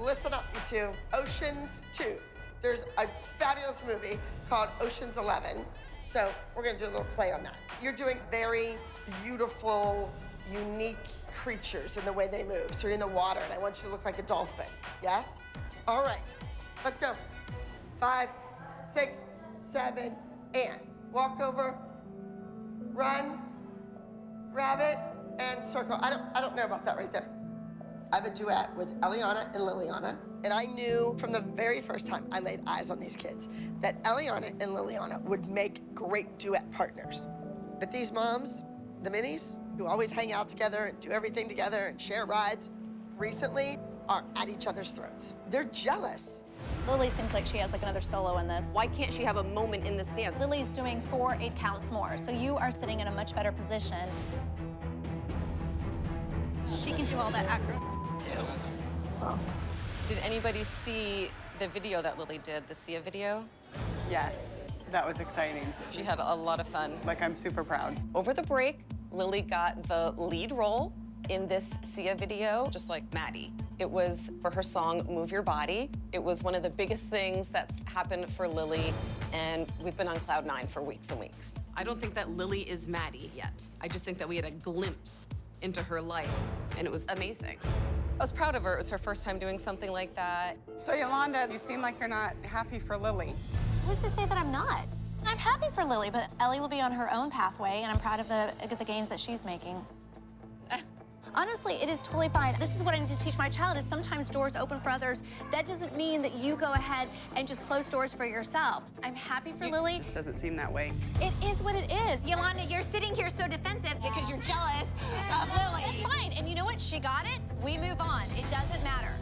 listen up, you two. Oceans 2. There's a fabulous movie called Oceans 11. So we're gonna do a little play on that. You're doing very beautiful, unique creatures in the way they move. So you're in the water, and I want you to look like a dolphin. Yes? All right, let's go. 5, 6, 7, and walk over, run, rabbit, and circle. I don't know about that right there. I have a duet with Eliana and Liliana, and I knew from the very first time I laid eyes on these kids that Eliana and Liliana would make great duet partners. But these moms, the minis, who always hang out together and do everything together and share rides, recently are at each other's throats. They're jealous. Lily seems like she has like another solo in this. Why can't she have a moment in this dance? Lily's doing 4 8 counts more, so you are sitting in a much better position. She can do all that acro, too. Oh. Did anybody see the video that Lily did, the Sia video? Yes, that was exciting. She had a lot of fun. Like, I'm super proud. Over the break, Lily got the lead role in this Sia video, just like Maddie. It was for her song, Move Your Body. It was one of the biggest things that's happened for Lily, and we've been on cloud 9 for weeks and weeks. I don't think that Lily is Maddie yet. I just think that we had a glimpse into her life, and it was amazing. I was proud of her. It was her first time doing something like that. So, Yolanda, you seem like you're not happy for Lily. Who's to say that I'm not? I'm happy for Lily, but Ellie will be on her own pathway, and I'm proud of the gains that she's making. Honestly, it is totally fine. This is what I need to teach my child, is sometimes doors open for others. That doesn't mean that you go ahead and just close doors for yourself. I'm happy for Lily. It doesn't seem that way. It is what it is. Yolanda, you're sitting here so defensive because you're jealous of Lily. That's fine, and you know what? She got it. We move on. It doesn't matter.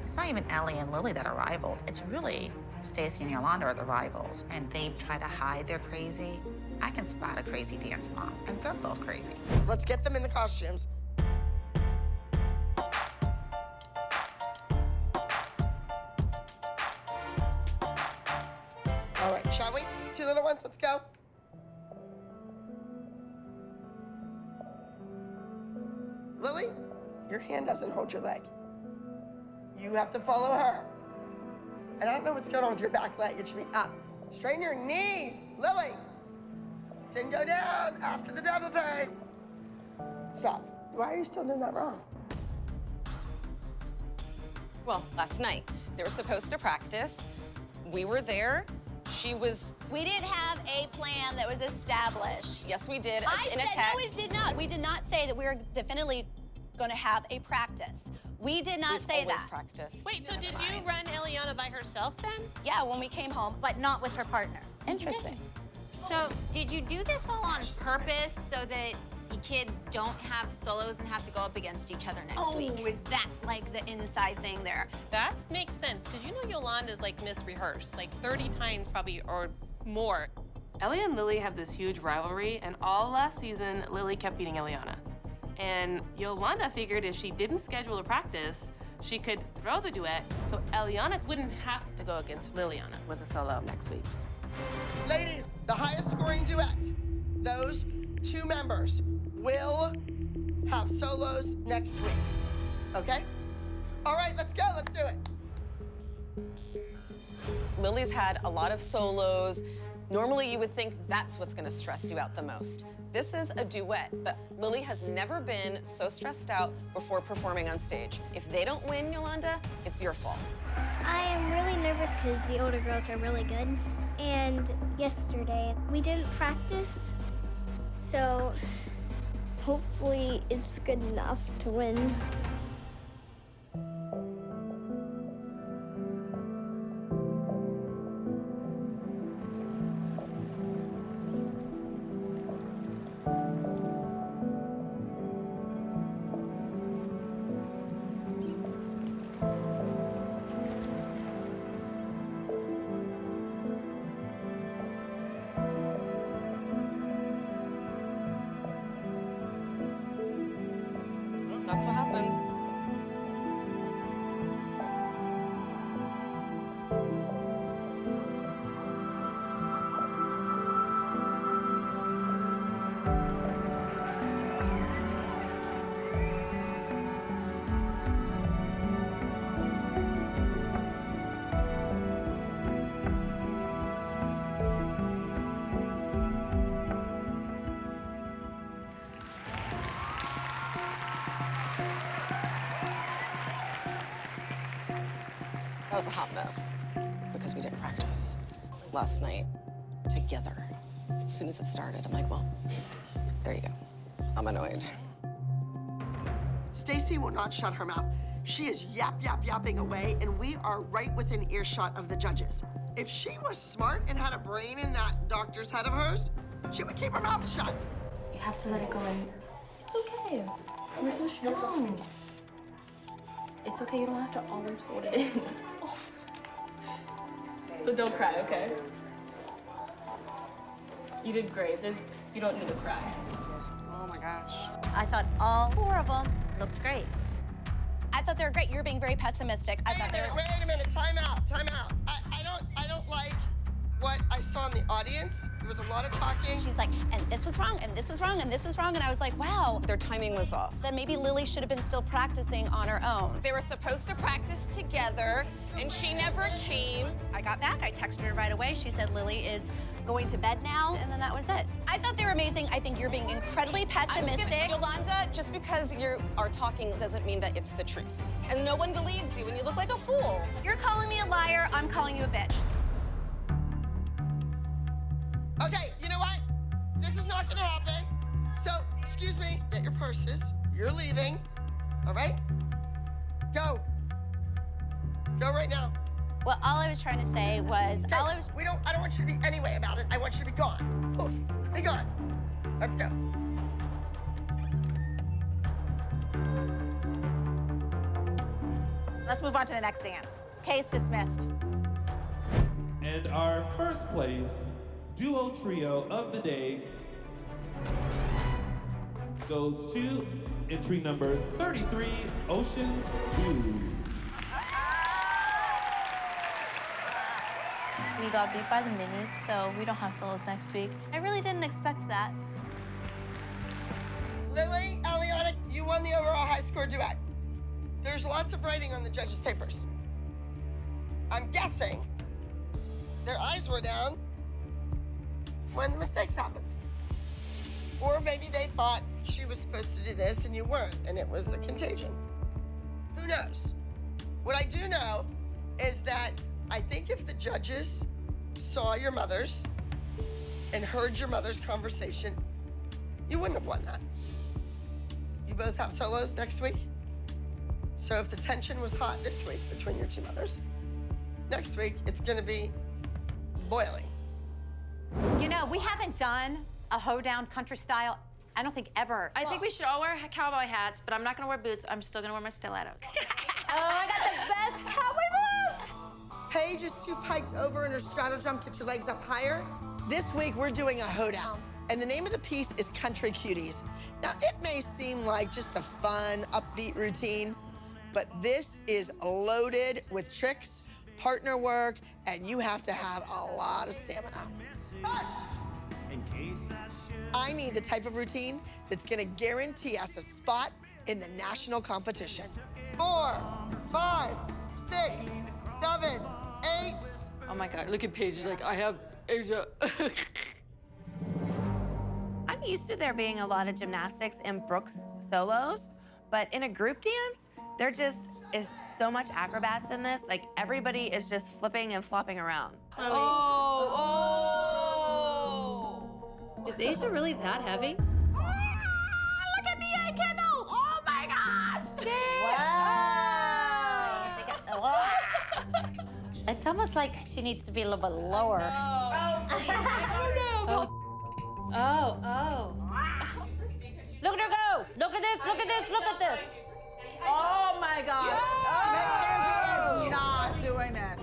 It's not even Ellie and Lily that are rivals. It's really Stacy and Yolanda are the rivals, and they try to hide their crazy. I can spot a crazy dance mom, and they're both crazy. Let's get them in the costumes. All right, shall we? 2 little ones, let's go. Lily, your hand doesn't hold your leg. You have to follow her. And I don't know what's going on with your back leg. It should be up. Straighten your knees, Lily. Didn't go down after the double pay. Stop. Why are you still doing that wrong? Well, last night, they were supposed to practice. We were there. We didn't have a plan that was established. Yes, we did. I It's in said a text. no, we did not. We did not say that we were definitely going to have a practice. We did not say always that. practiced. Wait, so did you run Eliana by herself then? Yeah, when we came home. But not with her partner. Interesting. So did you do this all on purpose so that the kids don't have solos and have to go up against each other next week? Oh, is that like the inside thing there? That makes sense, because you know Yolanda's like misrehearsed, like 30 times probably or more. Ellie and Lily have this huge rivalry, and all last season, Lily kept beating Eliana. And Yolanda figured if she didn't schedule a practice, she could throw the duet, so Eliana wouldn't have to go against Liliana with a solo next week. Ladies, the highest scoring duet, those 2 members will have solos next week, okay? All right, let's go, let's do it. Lily's had a lot of solos. Normally, you would think that's what's gonna stress you out the most. This is a duet, but Lily has never been so stressed out before performing on stage. If they don't win, Yolanda, it's your fault. I am really nervous because the older girls are really good. And yesterday, we didn't practice, so hopefully it's good enough to win. That's what happens. was a hot mess because we didn't practice last night together. As soon as it started, I'm like, well, there you go. I'm annoyed. Stacy will not shut her mouth. She is yapping away, and we are right within earshot of the judges. If she was smart and had a brain in that doctor's head of hers, she would keep her mouth shut. You have to let it go in. It's okay. You're so strong. It's okay, you don't have to always hold it in. So don't cry, okay? You did great. You don't need to cry. Oh my gosh. I thought all 4 of them looked great. I thought they were great. You're being very pessimistic. I thought they were. Wait a minute, time out. I don't like what I saw in the audience. There was a lot of talking. She's like, and this was wrong, and this was wrong, and this was wrong. And I was like, wow. Their timing was off. Then maybe Lily should have been still practicing on her own. They were supposed to practice together, and she never came. I got back, I texted her right away. She said Lily is going to bed now, and then that was it. I thought they were amazing. I think you're being incredibly pessimistic. Yolanda, just because you are talking doesn't mean that it's the truth. And no one believes you, and you look like a fool. You're calling me a liar, I'm calling you a bitch. Okay, you know what? This is not gonna happen. So, excuse me, get your purses. You're leaving, all right? Go. Go right now. Well, all I was trying to say was, Okay, I don't want you to be anyway about it. I want you to be gone. Poof, be gone. Let's go. Let's move on to the next dance. Case dismissed. And our first place duo trio of the day goes to entry number 33, Oceans 2. We got beat by the minis, so we don't have solos next week. I really didn't expect that. Lily, Aliana, you won the overall high score duet. There's lots of writing on the judges' papers. I'm guessing their eyes were down when mistakes happened. Or maybe they thought she was supposed to do this and you weren't, and it was a contagion. Who knows? What I do know is that I think if the judges saw your mothers and heard your mother's conversation, you wouldn't have won that. You both have solos next week. So if the tension was hot this week between your two mothers, next week it's gonna be boiling. You know, we haven't done a hoedown country style, I don't think ever. I think we should all wear cowboy hats, but I'm not gonna wear boots. I'm still gonna wear my stilettos. Oh, I got the best cowboy boots! Paige is too piked over in her straddle jump. Get your legs up higher. This week, we're doing a hoedown, and the name of the piece is Country Cuties. Now, it may seem like just a fun, upbeat routine, but this is loaded with tricks, partner work, and you have to have a lot of stamina. Hush! I need the type of routine that's gonna guarantee us a spot in the national competition. 4, 5, 6, 7, 8. Oh my God, look at Paige, like, I have Asia. I'm used to there being a lot of gymnastics in Brooke's solos, but in a group dance, there just is so much acrobats in this. Like, everybody is just flipping and flopping around. Is Asia really that heavy? Look at me, I Kendall! Oh my gosh! Wow! It's almost like she needs to be a little bit lower. Look at her go! Look at this, look at this, look at this! Oh my gosh. Mackenzie is not doing this.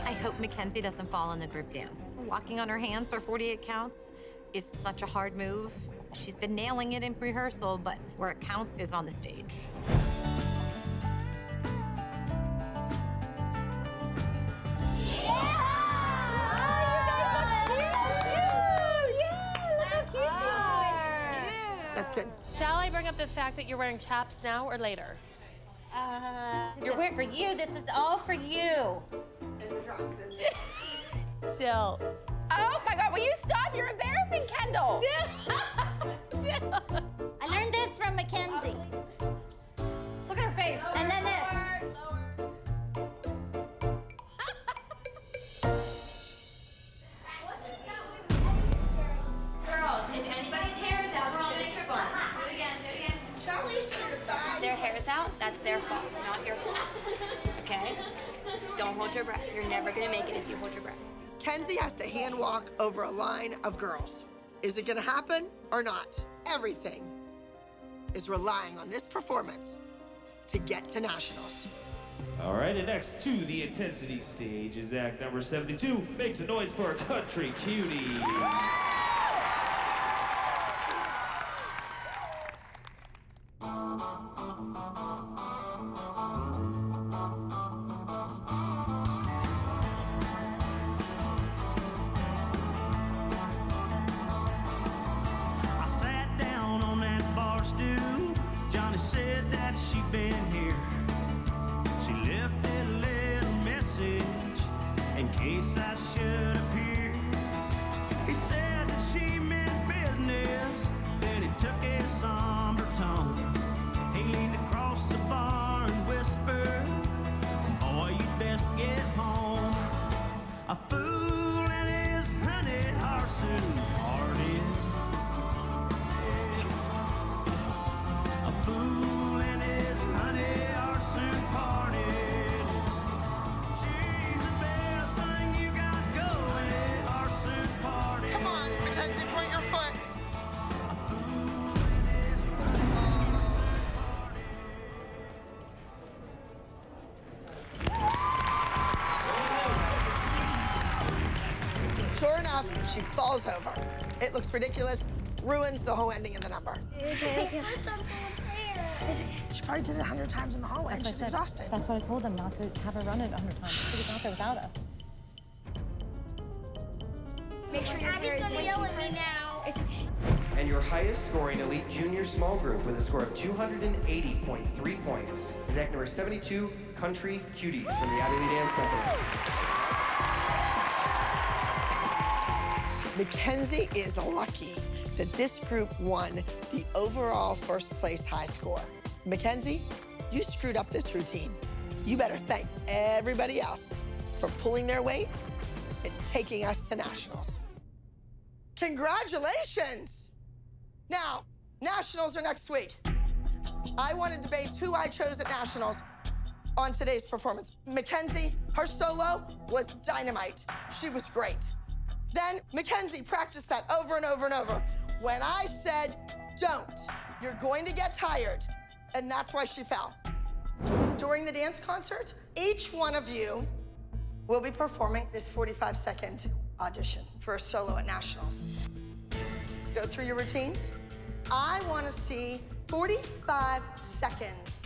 I hope Mackenzie doesn't fall in the group dance. Walking on her hands for 48 counts is such a hard move. She's been nailing it in rehearsal, but where it counts is on the stage. That's good. Shall I bring up the fact that you're wearing chaps now or later? For you. This is all for you. Jill. Oh my God, will you stop? You're embarrassing, Kendall! Jill. Mackenzie. Look at her face. And then this. Girls, if anybody's hair is out, we're all gonna trip on it. Do it again, do it again. Charlie's Their hair is out, that's their fault, not your fault. Okay? Don't hold your breath. You're never gonna make it if you hold your breath. Kenzie has to hand walk over a line of girls. Is it gonna happen or not? Everything is relying on this performance to get to nationals. All right, and next to the intensity stage is act number 72. Makes a noise for Country Cutie. I sat down on that bar stool. Johnny said that she'd been here. She left a little message in case I should appear. He said that she meant business, then he took his somber tone. He leaned across the bar and whispered, "Boy, you'd best get home." A fool and his honey are soon parted. A fool and his honey are soon parted. She's the best thing you got going, they are soon parted. Come on, Mackenzie, point your foot. Sure enough, she falls over. It looks ridiculous, ruins the whole ending of the number. She probably did it 100 times in the hallway. She's exhausted. That's what I told them, not to have her run it 100 times. She was out there without us. Make sure your hair is gonna yell at me now. It's okay. And your highest scoring elite junior small group with a score of 280.3 points is act number 72, Country Cuties from the Abby Lee Dance Company. Mackenzie is lucky that this group won the overall first place high score. Mackenzie, you screwed up this routine. You better thank everybody else for pulling their weight and taking us to nationals. Congratulations! Now, nationals are next week. I wanted to base who I chose at nationals on today's performance. Mackenzie, her solo was dynamite. She was great. Then Mackenzie practiced that over and over and over. When I said, don't, you're going to get tired, and that's why she fell. During the dance concert, each one of you will be performing this 45-second audition for a solo at nationals. Go through your routines. I want to see 45 seconds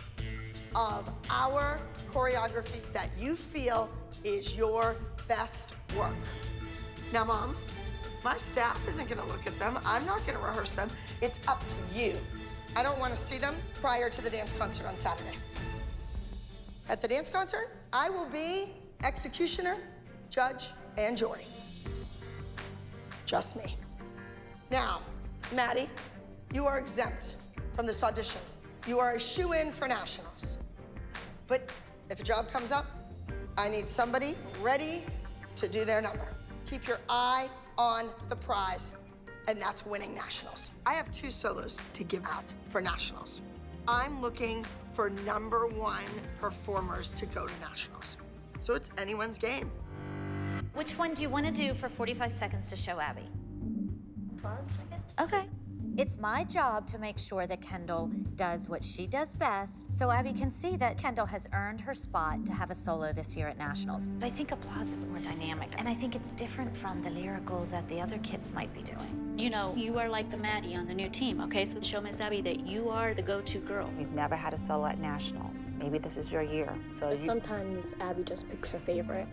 of our choreography that you feel is your best work. Now, moms, my staff isn't gonna look at them. I'm not gonna rehearse them. It's up to you. I don't wanna see them prior to the dance concert on Saturday. At the dance concert, I will be executioner, judge, and jury. Just me. Now, Maddie, you are exempt from this audition. You are a shoo-in for nationals. But if a job comes up, I need somebody ready to do their number. Keep your eye on the prize, and that's winning nationals. I have 2 solos to give out for nationals. I'm looking for #1 performers to go to nationals. So it's anyone's game. Which one do you want to do for 45 seconds to show Abby? Okay. It's my job to make sure that Kendall does what she does best, so Abby can see that Kendall has earned her spot to have a solo this year at Nationals. But I think applause is more dynamic, and I think it's different from the lyrical that the other kids might be doing. You know, you are like the Maddie on the new team, okay? So show Miss Abby that you are the go-to girl. We've never had a solo at Nationals. Maybe this is your year. So Sometimes Abby just picks her favorite.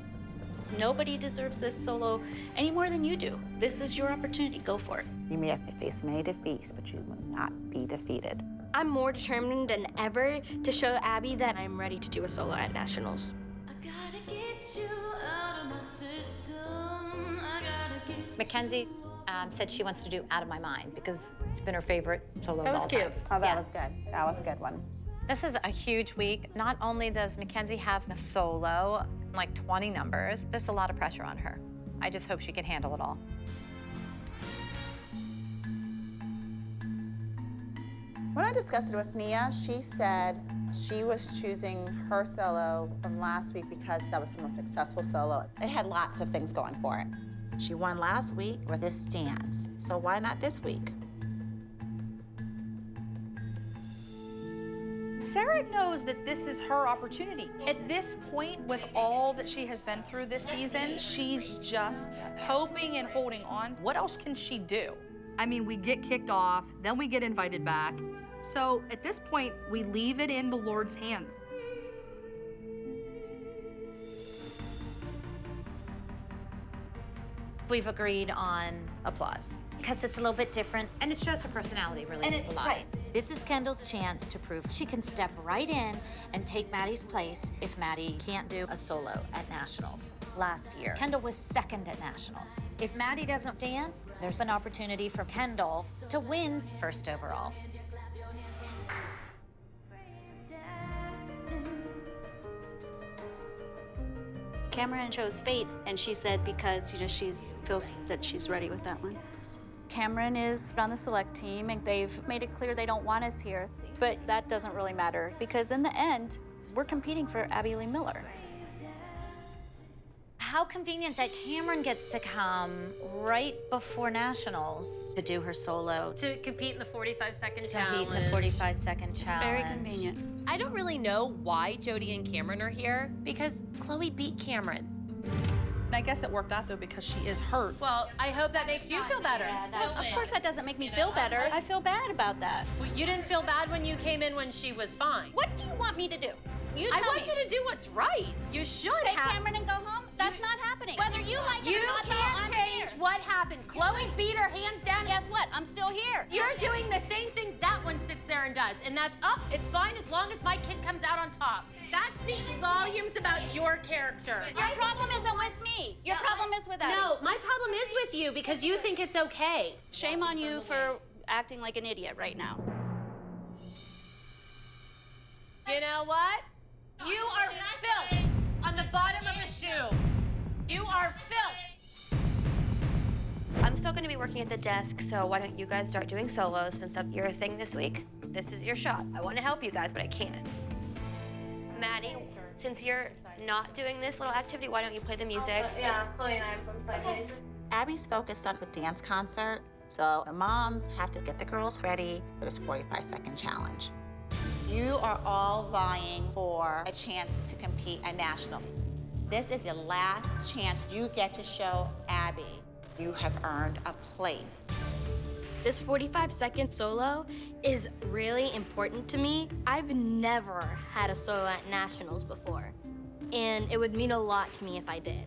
Nobody deserves this solo any more than you do. This is your opportunity. Go for it. You may have faced many defeats, but you will not be defeated. I'm more determined than ever to show Abby that I'm ready to do a solo at Nationals. Mackenzie, said she wants to do Out of My Mind because it's been her favorite solo That of was all cute. times. Oh, that was good. That was a good one. This is a huge week. Not only does Mackenzie have a solo, like 20 numbers, there's a lot of pressure on her. I just hope she can handle it all. When I discussed it with Nia, she said she was choosing her solo from last week because that was her most successful solo. It had lots of things going for it. She won last week with this dance, so why not this week? Sarah knows that this is her opportunity. At this point, with all that she has been through this season, she's just hoping and holding on. What else can she do? I mean, we get kicked off, then we get invited back. So at this point, we leave it in the Lord's hands. We've agreed on applause because it's a little bit different. And it shows her personality really And it's a lot. right. This is Kendall's chance to prove she can step right in and take Maddie's place if Maddie can't do a solo at Nationals. Last year, Kendall was second at Nationals. If Maddie doesn't dance, there's an opportunity for Kendall to win first overall. Cameron chose Fate, and she said because she feels that she's ready with that one. Cameron is on the select team, and they've made it clear they don't want us here. But that doesn't really matter because in the end, we're competing for Abby Lee Miller. How convenient that Cameron gets to come right before Nationals to do her solo. To compete in the 45-second Compete in the 45-second challenge. It's very convenient. I don't really know why Jody and Cameron are here because Chloe beat Cameron. I guess it worked out though because she is hurt. Well, I hope that makes you feel better. Well, of course that doesn't make me feel better. I feel bad about that. Well, you didn't feel bad when you came in when she was fine. What do you want me to do? You I tell want me. you to do what's right. You should Take have. Cameron and go home? That's not happening. Whether you like it You or not, though, can't I'm change here. what happened. Chloe beat her hands down. Guess what? I'm still here. You're doing the same thing that one sits there and does, and that's it's fine as long as my kid comes out on top. That speaks volumes about your character. Your problem isn't with me. Your problem is with Abby. No, my problem is with you because you think it's okay. Shame on you for acting like an idiot right now. You know what? You are filth on the bottom of the shoe. You are filth. I'm still going to be working at the desk, so why don't you guys start doing solos since that's your thing this week? This is your shot. I want to help you guys, but I can't. Maddie, since you're not doing this little activity, why don't you play the music? Yeah, Chloe and I both play music. Abby's focused on a dance concert, so the moms have to get the girls ready for this 45-second challenge. You are all vying for a chance to compete at Nationals. This is the last chance you get to show Abby you have earned a place. This 45-second solo is really important to me. I've never had a solo at Nationals before, and it would mean a lot to me if I did.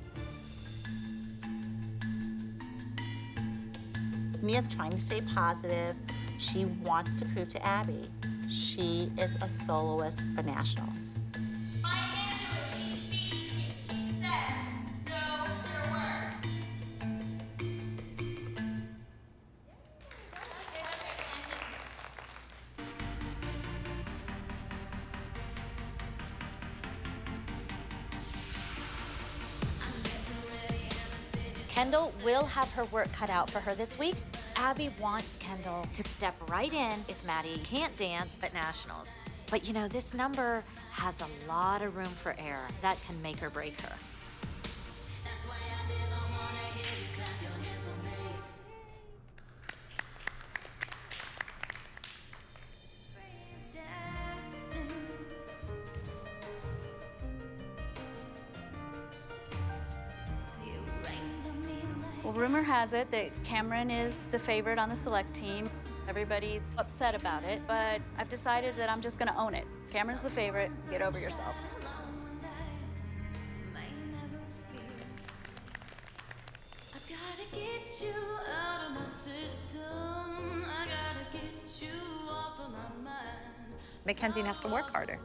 Nia's trying to stay positive. She wants to prove to Abby she is a soloist for Nationals. Kendall will have her work cut out for her this week. Abby wants Kendall to step right in if Maddie can't dance at Nationals. But this number has a lot of room for error. That can make or break her. Well, rumor has it that Cameron is the favorite on the select team. Everybody's upset about it, but I've decided that I'm just gonna own it. Cameron's the favorite. Get over yourselves. Mackenzie has to work harder.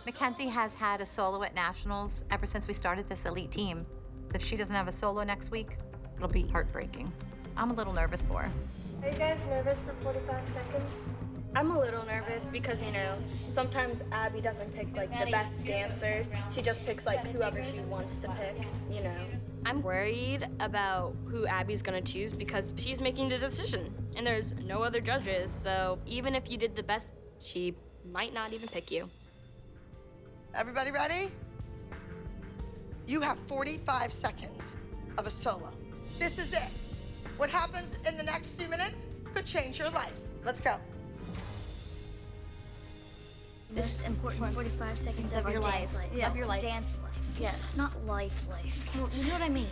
Mackenzie has had a solo at Nationals ever since we started this elite team. If she doesn't have a solo next week, it'll be heartbreaking. I'm a little nervous for her. Are you guys nervous for 45 seconds? I'm a little nervous because, you know, sometimes Abby doesn't pick, like, the best dancer. She just picks, like, whoever she wants to pick, you know. I'm worried about who Abby's gonna choose because she's making the decision, and there's no other judges, so even if you did the best, she might not even pick you. Everybody ready? You have 45 seconds of a solo. This is it. What happens in the next few minutes could change your life. Let's go. Most important 45 seconds of your life. Yeah. Of your life. Dance life. Yes. Not life. Well, you know what I mean.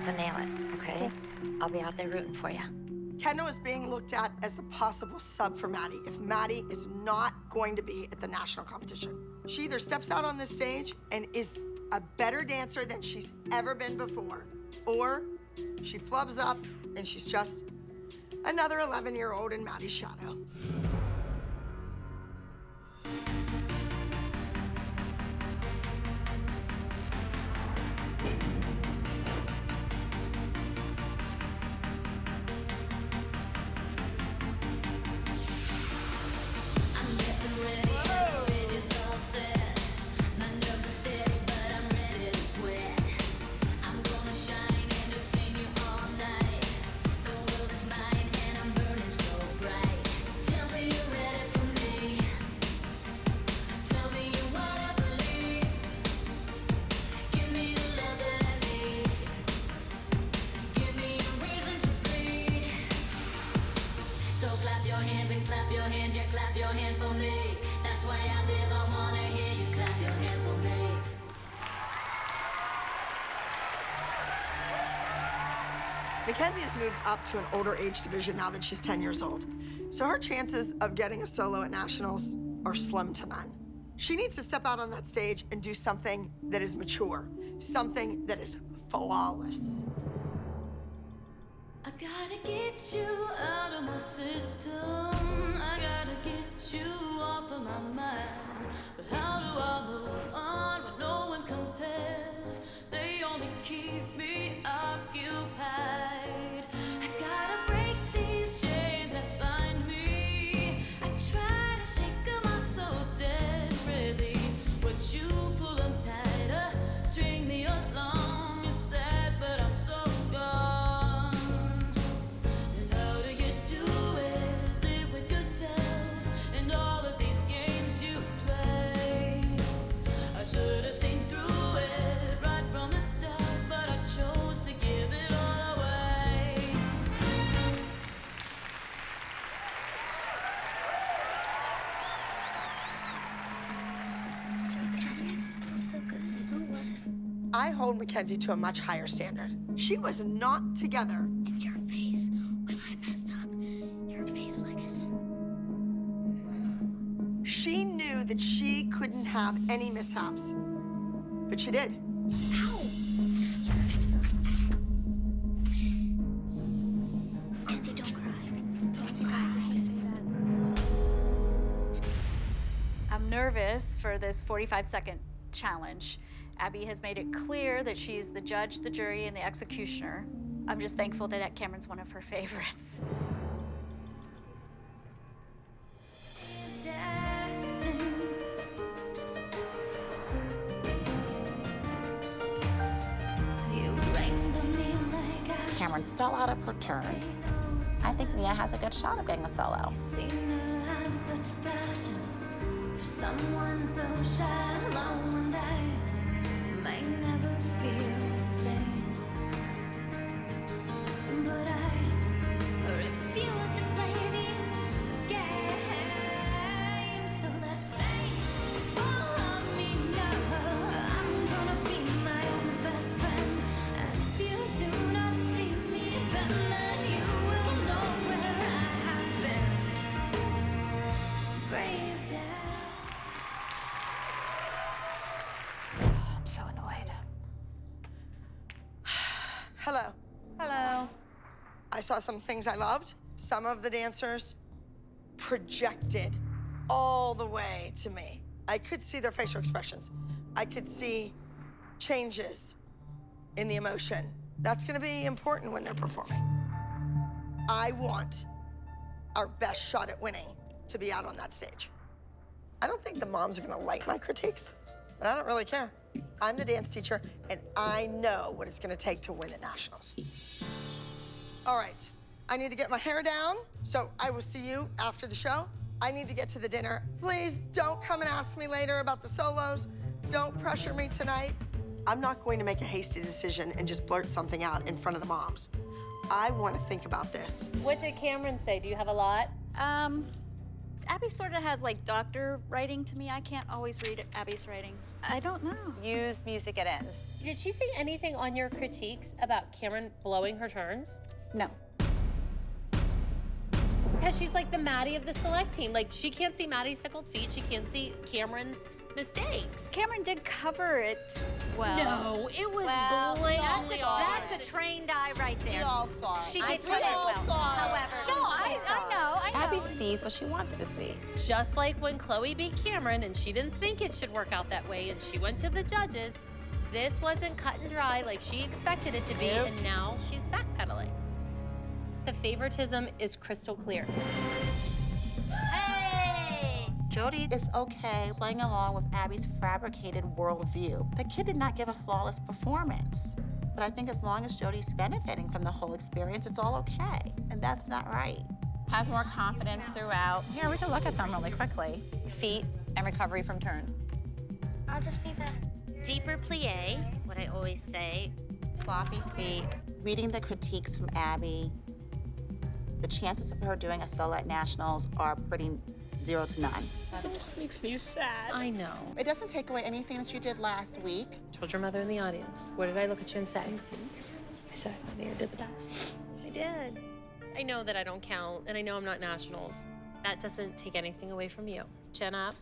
So nail it, okay? I'll be out there rooting for you. Kendall is being looked at as the possible sub for Maddie if Maddie is not going to be at the national competition. She either steps out on this stage and is a better dancer than she's ever been before, or she flubs up and she's just another 11-year-old in Maddie's shadow. Mackenzie has moved up to an older age division now that she's 10 years old. So her chances of getting a solo at nationals are slim to none. She needs to step out on that stage and do something that is mature, something that is flawless. I gotta get you out of my system. I gotta get you off of my mind. But how do I move on when no one compares? They only keep me occupied. I gotta break these chains that bind me. I try to shake them off so desperately. But you pull them tighter, string me along. You're sad, but I'm so gone. And how do you do it? Live with yourself and all of these games you play. I should have seen through it right from the start, but I chose to give it all away. That was so good. Who was it? I hold Mackenzie to a much higher standard. She was not together. And your face, when I messed up, your face was like this. She knew that she couldn't have any mishaps, but she did. Ow! You messed up. Mackenzie, don't cry. Don't cry if you say that. I'm nervous for this 45-second challenge. Abby has made it clear that she's the judge, the jury, and the executioner. I'm just thankful that Cameron's one of her favorites. Cameron fell out of her turn. I think Mia has a good shot of getting a solo. Someone so shallow and I may never feel the same. But I refuse to play the I saw some things I loved. Some of the dancers projected all the way to me. I could see their facial expressions. I could see changes in the emotion. That's gonna be important when they're performing. I want our best shot at winning to be out on that stage. I don't think the moms are gonna like my critiques, but I don't really care. I'm the dance teacher, and I know what it's gonna take to win at nationals. All right, I need to get my hair down, so I will see you after the show. I need to get to the dinner. Please don't come and ask me later about the solos. Don't pressure me tonight. I'm not going to make a hasty decision and just blurt something out in front of the moms. I want to think about this. What did Cameron say? Do you have a lot? Abby sort of has like doctor writing to me. I can't always read Abby's writing. I don't know. Use music at end. Did she say anything on your critiques about Cameron blowing her turns? No. Because she's like the Maddie of the select team. Like, she can't see Maddie's tickled feet. She can't see Cameron's mistakes. Cameron did cover it well. No, it was blatantly That's a trained eye right there. We all saw it. She did cut it well. However, I know. Abby sees what she wants to see. Just like when Chloe beat Cameron and she didn't think it should work out that way and she went to the judges, this wasn't cut and dry like she expected it to be, and now she's backpedaling. The favoritism is crystal clear. Jody is okay playing along with Abby's fabricated worldview. The kid did not give a flawless performance. But I think as long as Jody's benefiting from the whole experience, it's all okay. And that's not right. Have more confidence throughout. Here, we can look at them really quickly. feet and recovery from turn. I'll just be there. Deeper plie, what I always say. Sloppy feet, reading the critiques from Abby. The chances of her doing a solo at nationals are pretty 0 to none. It just makes me sad. I know. It doesn't take away anything that you did last week. Told your mother in the audience. What did I look at you and say? I said I thought Mayor did the best. I did. I know that I don't count, and I know I'm not nationals. That doesn't take anything away from you. Chin up,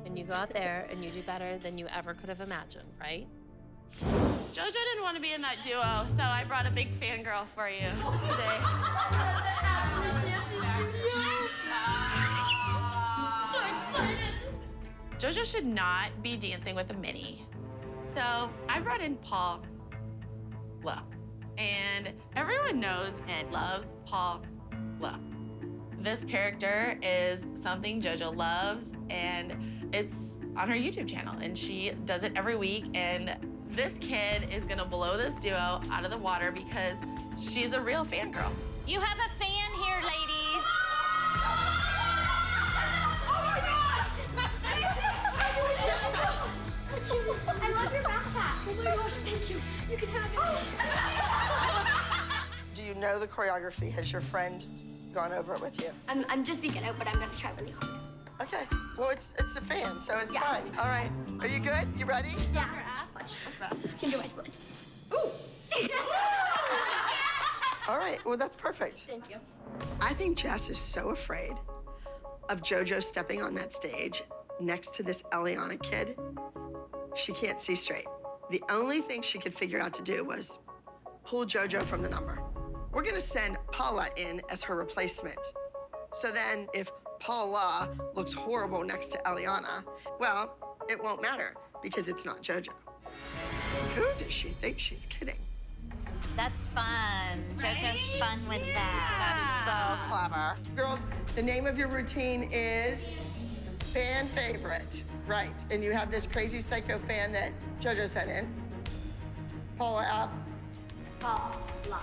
and you go out there and you do better than you ever could have imagined, right? JoJo didn't want to be in that duo, so I brought a big fangirl for you today. JoJo should not be dancing with a mini. So I brought in Paula. And everyone knows and loves Paula. This character is something JoJo loves, and it's on her YouTube channel, and she does it every week, and this kid is gonna blow this duo out of the water because she's a real fangirl. You have a fan here, ladies. I love your backpack. Oh my gosh, thank you. You can have it. Do you know the choreography? Has your friend gone over it with you? I'm just beginner, but I'm gonna try really hard. Okay. Well, it's a fan, so it's fine. All right. Are you good? You ready? Yeah. Watch. I can do my splits. Ooh. All right. Well, that's perfect. Thank you. I think Jess is so afraid of JoJo stepping on that stage next to this Eliana kid. She can't see straight. The only thing she could figure out to do was pull JoJo from the number. We're gonna send Paula in as her replacement. So then if Paula looks horrible next to Eliana, well, it won't matter because it's not JoJo. Who does she think she's kidding? That's fun. JoJo's fun with that. That's so clever. Girls, the name of your routine is fan favorite. Right, and you have this crazy psycho fan that JoJo sent in. Paula up. Paula.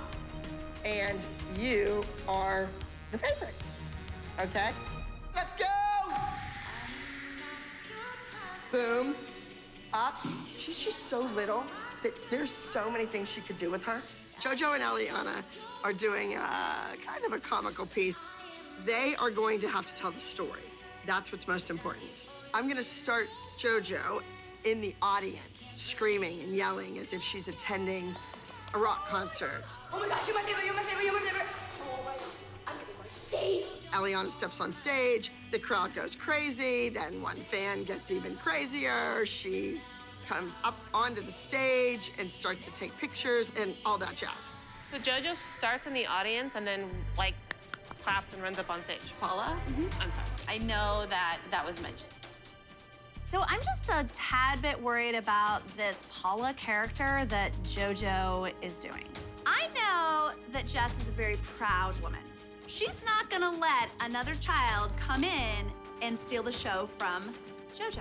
And you are the favorite, okay? Let's go! Boom, up. She's just so little that there's so many things she could do with her. JoJo and Eliana are doing kind of a comical piece. They are going to have to tell the story. That's what's most important. I'm gonna start JoJo in the audience, screaming and yelling as if she's attending a rock concert. Oh my gosh, you're my favorite, you're my favorite, you're my favorite. Oh my God, I'm gonna go on stage. Eliana steps on stage, the crowd goes crazy, then one fan gets even crazier. She comes up onto the stage and starts to take pictures and all that jazz. So JoJo starts in the audience and then, like, claps and runs up on stage. Paula? I'm sorry. I know that was mentioned. So I'm just a tad bit worried about this Paula character that JoJo is doing. I know that Jess is a very proud woman. She's not gonna let another child come in and steal the show from JoJo.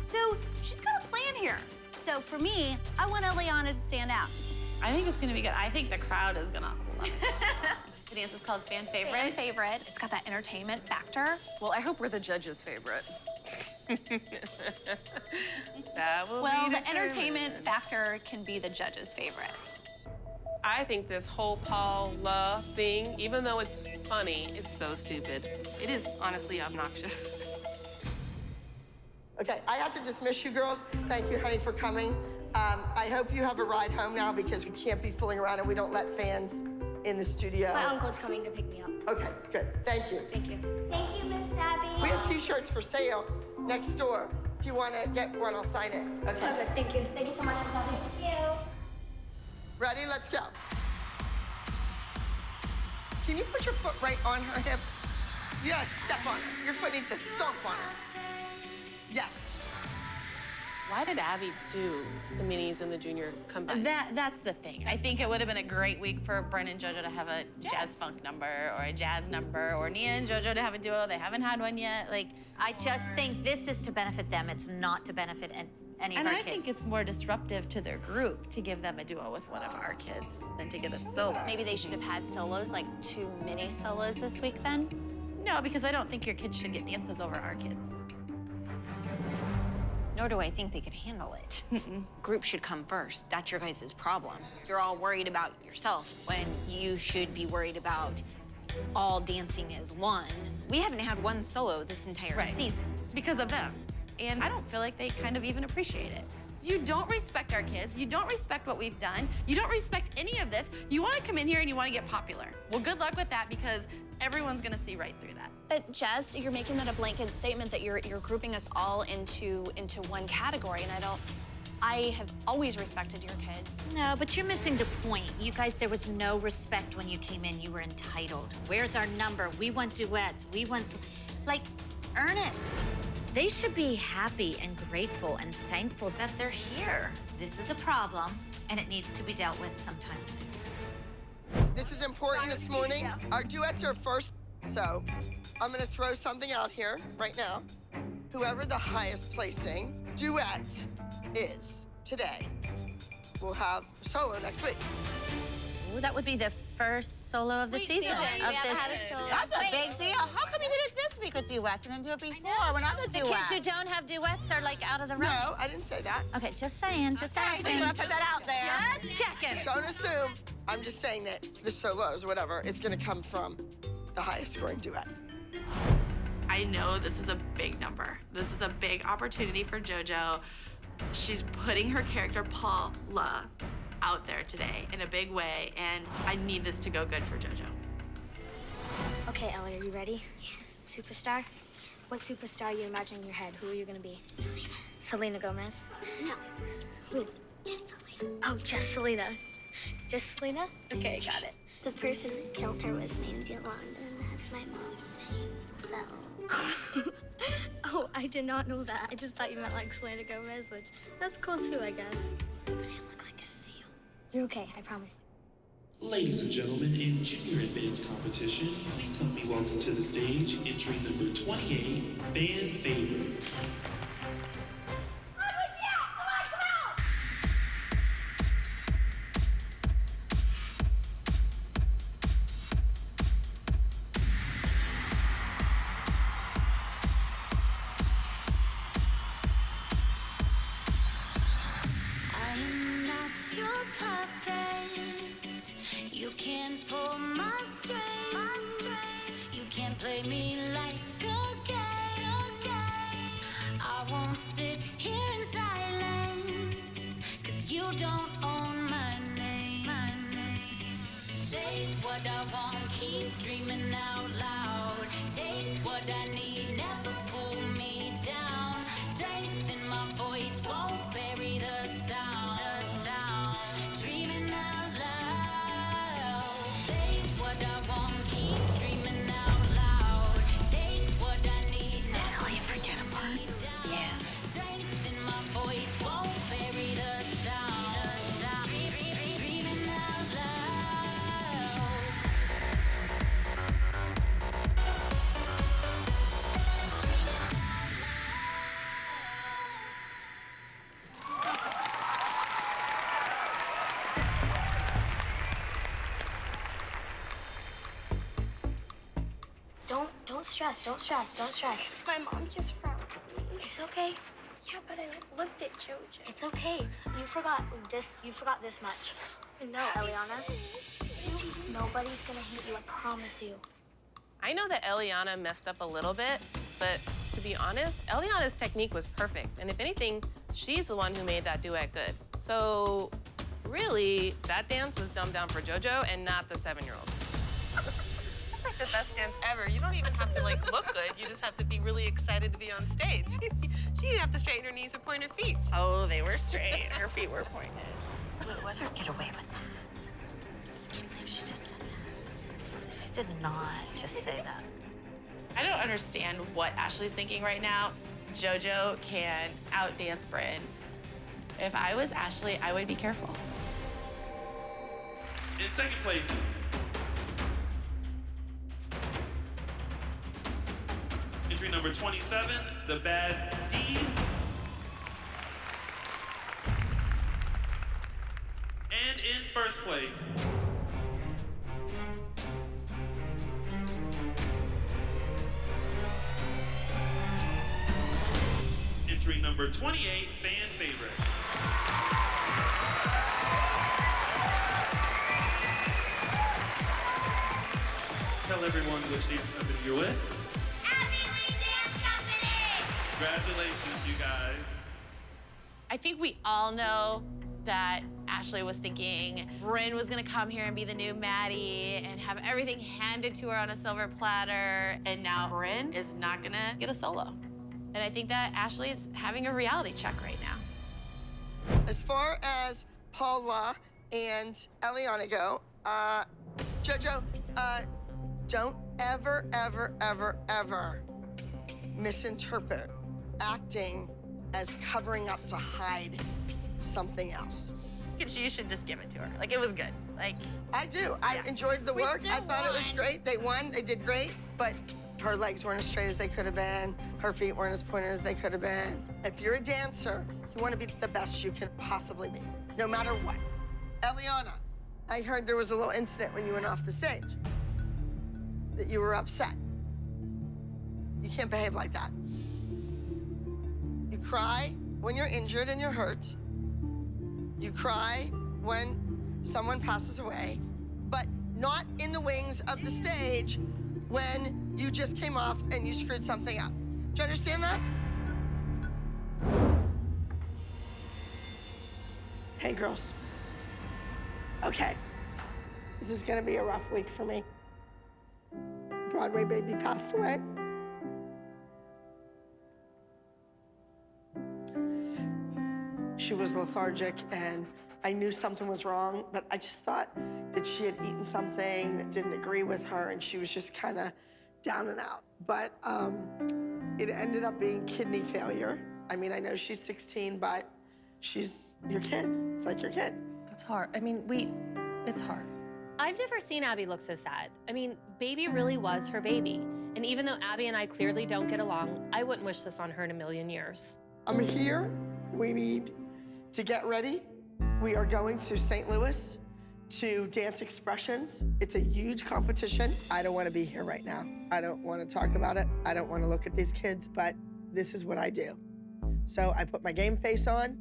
So she's got a plan here. So for me, I want Eliana to stand out. I think it's gonna be good. I think the crowd is gonna love it. The dance is called Fan Favorite. Fan favorite. It's got that entertainment factor. Well, I hope we're the judge's favorite. That will Well, be the entertainment factor can be the judge's favorite. I think this whole Paula thing, even though it's funny, it's so stupid. It is honestly obnoxious. Okay, I have to dismiss you girls. Thank you, honey, for coming. I hope you have a ride home now because we can't be fooling around and we don't let fans in the studio. My uncle's coming to pick me up. Okay, good. Thank you. Thank you. Thank you, Miss Abby. We have T-shirts for sale next door. If you want to get one, I'll sign it. Okay. Perfect. Thank you. Thank you so much, Miss Abby. Thank you. Ready? Let's go. Can you put your foot right on her hip? You gotta step on her. Your foot needs to stomp on her. Yes. Why did Abby do the minis and the junior combined? That's the thing. I think it would have been a great week for Bren and JoJo to have a jazz funk number or a jazz number, or Nia and JoJo to have a duo. They haven't had one yet. Like, I just think this is to benefit them. It's not to benefit any of and our I kids. think it's more disruptive to their group to give them a duo with one of our kids than to get a solo. Maybe they should have had solos, like 2 mini solos this week then? No, because I don't think your kids should get dances over our kids. Nor do I think they could handle it. Group should come first. That's your guys' problem. You're all worried about yourself when you should be worried about all dancing as one. We haven't had one solo this entire season. Because of them. And I don't feel like they kind of even appreciate it. You don't respect our kids. You don't respect what we've done. You don't respect any of this. You want to come in here and you want to get popular. Well, good luck with that because everyone's going to see right through that. But Jess, you're making that a blanket statement that you're grouping us all into one category, and I have always respected your kids. No, but you're missing the point. You guys, there was no respect when you came in. You were entitled. Where's our number? We want duets. We want, like, earn it. They should be happy and grateful and thankful that they're here. This is a problem, and it needs to be dealt with sometime soon. This is important this morning. Our duets are first, so I'm gonna throw something out here right now. Whoever the highest placing duet is today will have a solo next week. Ooh, that would be the first solo of the season. That's a big deal. How come you did it this week with duets and then do it before when other The duets? kids who don't have duets are like out of the room. No, I didn't say that. Okay, just saying, just asking. Just gonna put that out there. Just checking. Don't assume. I'm just saying that the solos, whatever, is gonna come from the highest scoring duet. I know this is a big number. This is a big opportunity for JoJo. She's putting her character, Paula, out there today in a big way, and I need this to go good for JoJo. Okay, Ellie, are you ready? Yes. Superstar? What superstar you imagine in your head? Who are you gonna be? Selena Gomez? No. Who? Just Selena. Oh, just Selena. Just Selena? Okay, got it. The person that killed her was named Yolanda, and that's my mom's name, so. Oh, I did not know that. I just thought you meant like Selena Gomez, which that's cool too, I guess. But I look like a seal. You're okay, I promise. Ladies and gentlemen, in junior advanced competition, please help me welcome to the stage entry number 28, Fan Favorite. I'm not your puppet. You can't pull my strings. You can't play me like a game. I won't sit here in silence, 'cause you don't own my name. Say what I want, keep dreaming out loud. Take what I need, never pull me down. Strength in my voice won't bury the sound. Dreaming out loud. Don't stress, don't stress, don't stress. My mom just frowned. It's okay. Yeah, but I looked at JoJo. It's okay. You forgot this much. No, Eliana. Nobody's gonna hate you, I promise you. I know that Eliana messed up a little bit, but to be honest, Eliana's technique was perfect. And if anything, she's the one who made that duet good. So really, that dance was dumbed down for JoJo and not the 7-year-old. That's like the best dance ever. You don't even have to like look good. You just have to be really excited to be on stage. She didn't have to straighten her knees or point her feet. Oh, they were straight. Her feet were pointed. Let her get away with that. I can't believe she just said that. She did not just say that. I don't understand what Ashley's thinking right now. JoJo can outdance Bryn. If I was Ashley, I would be careful. In second place, entry number 27, The Bad D. And in first place, entry number 28, Fan Favorite. Tell everyone which dance company you're with. Congratulations, you guys. I think we all know that Ashley was thinking Bryn was gonna come here and be the new Maddie and have everything handed to her on a silver platter, and now Bryn is not gonna get a solo. And I think that Ashley's having a reality check right now. As far as Paula and Eliana go, JoJo, don't ever, ever, ever, ever misinterpret acting as covering up to hide something else. You should just give it to her. Like, it was good. Like, I do. I enjoyed the work. I thought it was great. They won. They did great. But her legs weren't as straight as they could have been. Her feet weren't as pointed as they could have been. If you're a dancer, you want to be the best you can possibly be, no matter what. Eliana, I heard there was a little incident when you went off the stage, that you were upset. You can't behave like that. You cry when you're injured and you're hurt. You cry when someone passes away, but not in the wings of the stage when you just came off and you screwed something up. Do you understand that? Hey, girls. Okay. This is gonna be a rough week for me. Broadway baby passed away. She was lethargic, and I knew something was wrong, but I just thought that she had eaten something that didn't agree with her, and she was just kind of down and out. But it ended up being kidney failure. I mean, I know she's 16, but she's your kid. It's like your kid. It's hard. I mean, it's hard. I've never seen Abby look so sad. I mean, baby really was her baby. And even though Abby and I clearly don't get along, I wouldn't wish this on her in a million years. I'm here. We need to get ready. We are going to St. Louis to Dance Expressions. It's a huge competition. I don't want to be here right now. I don't want to talk about it. I don't want to look at these kids, but this is what I do. So I put my game face on.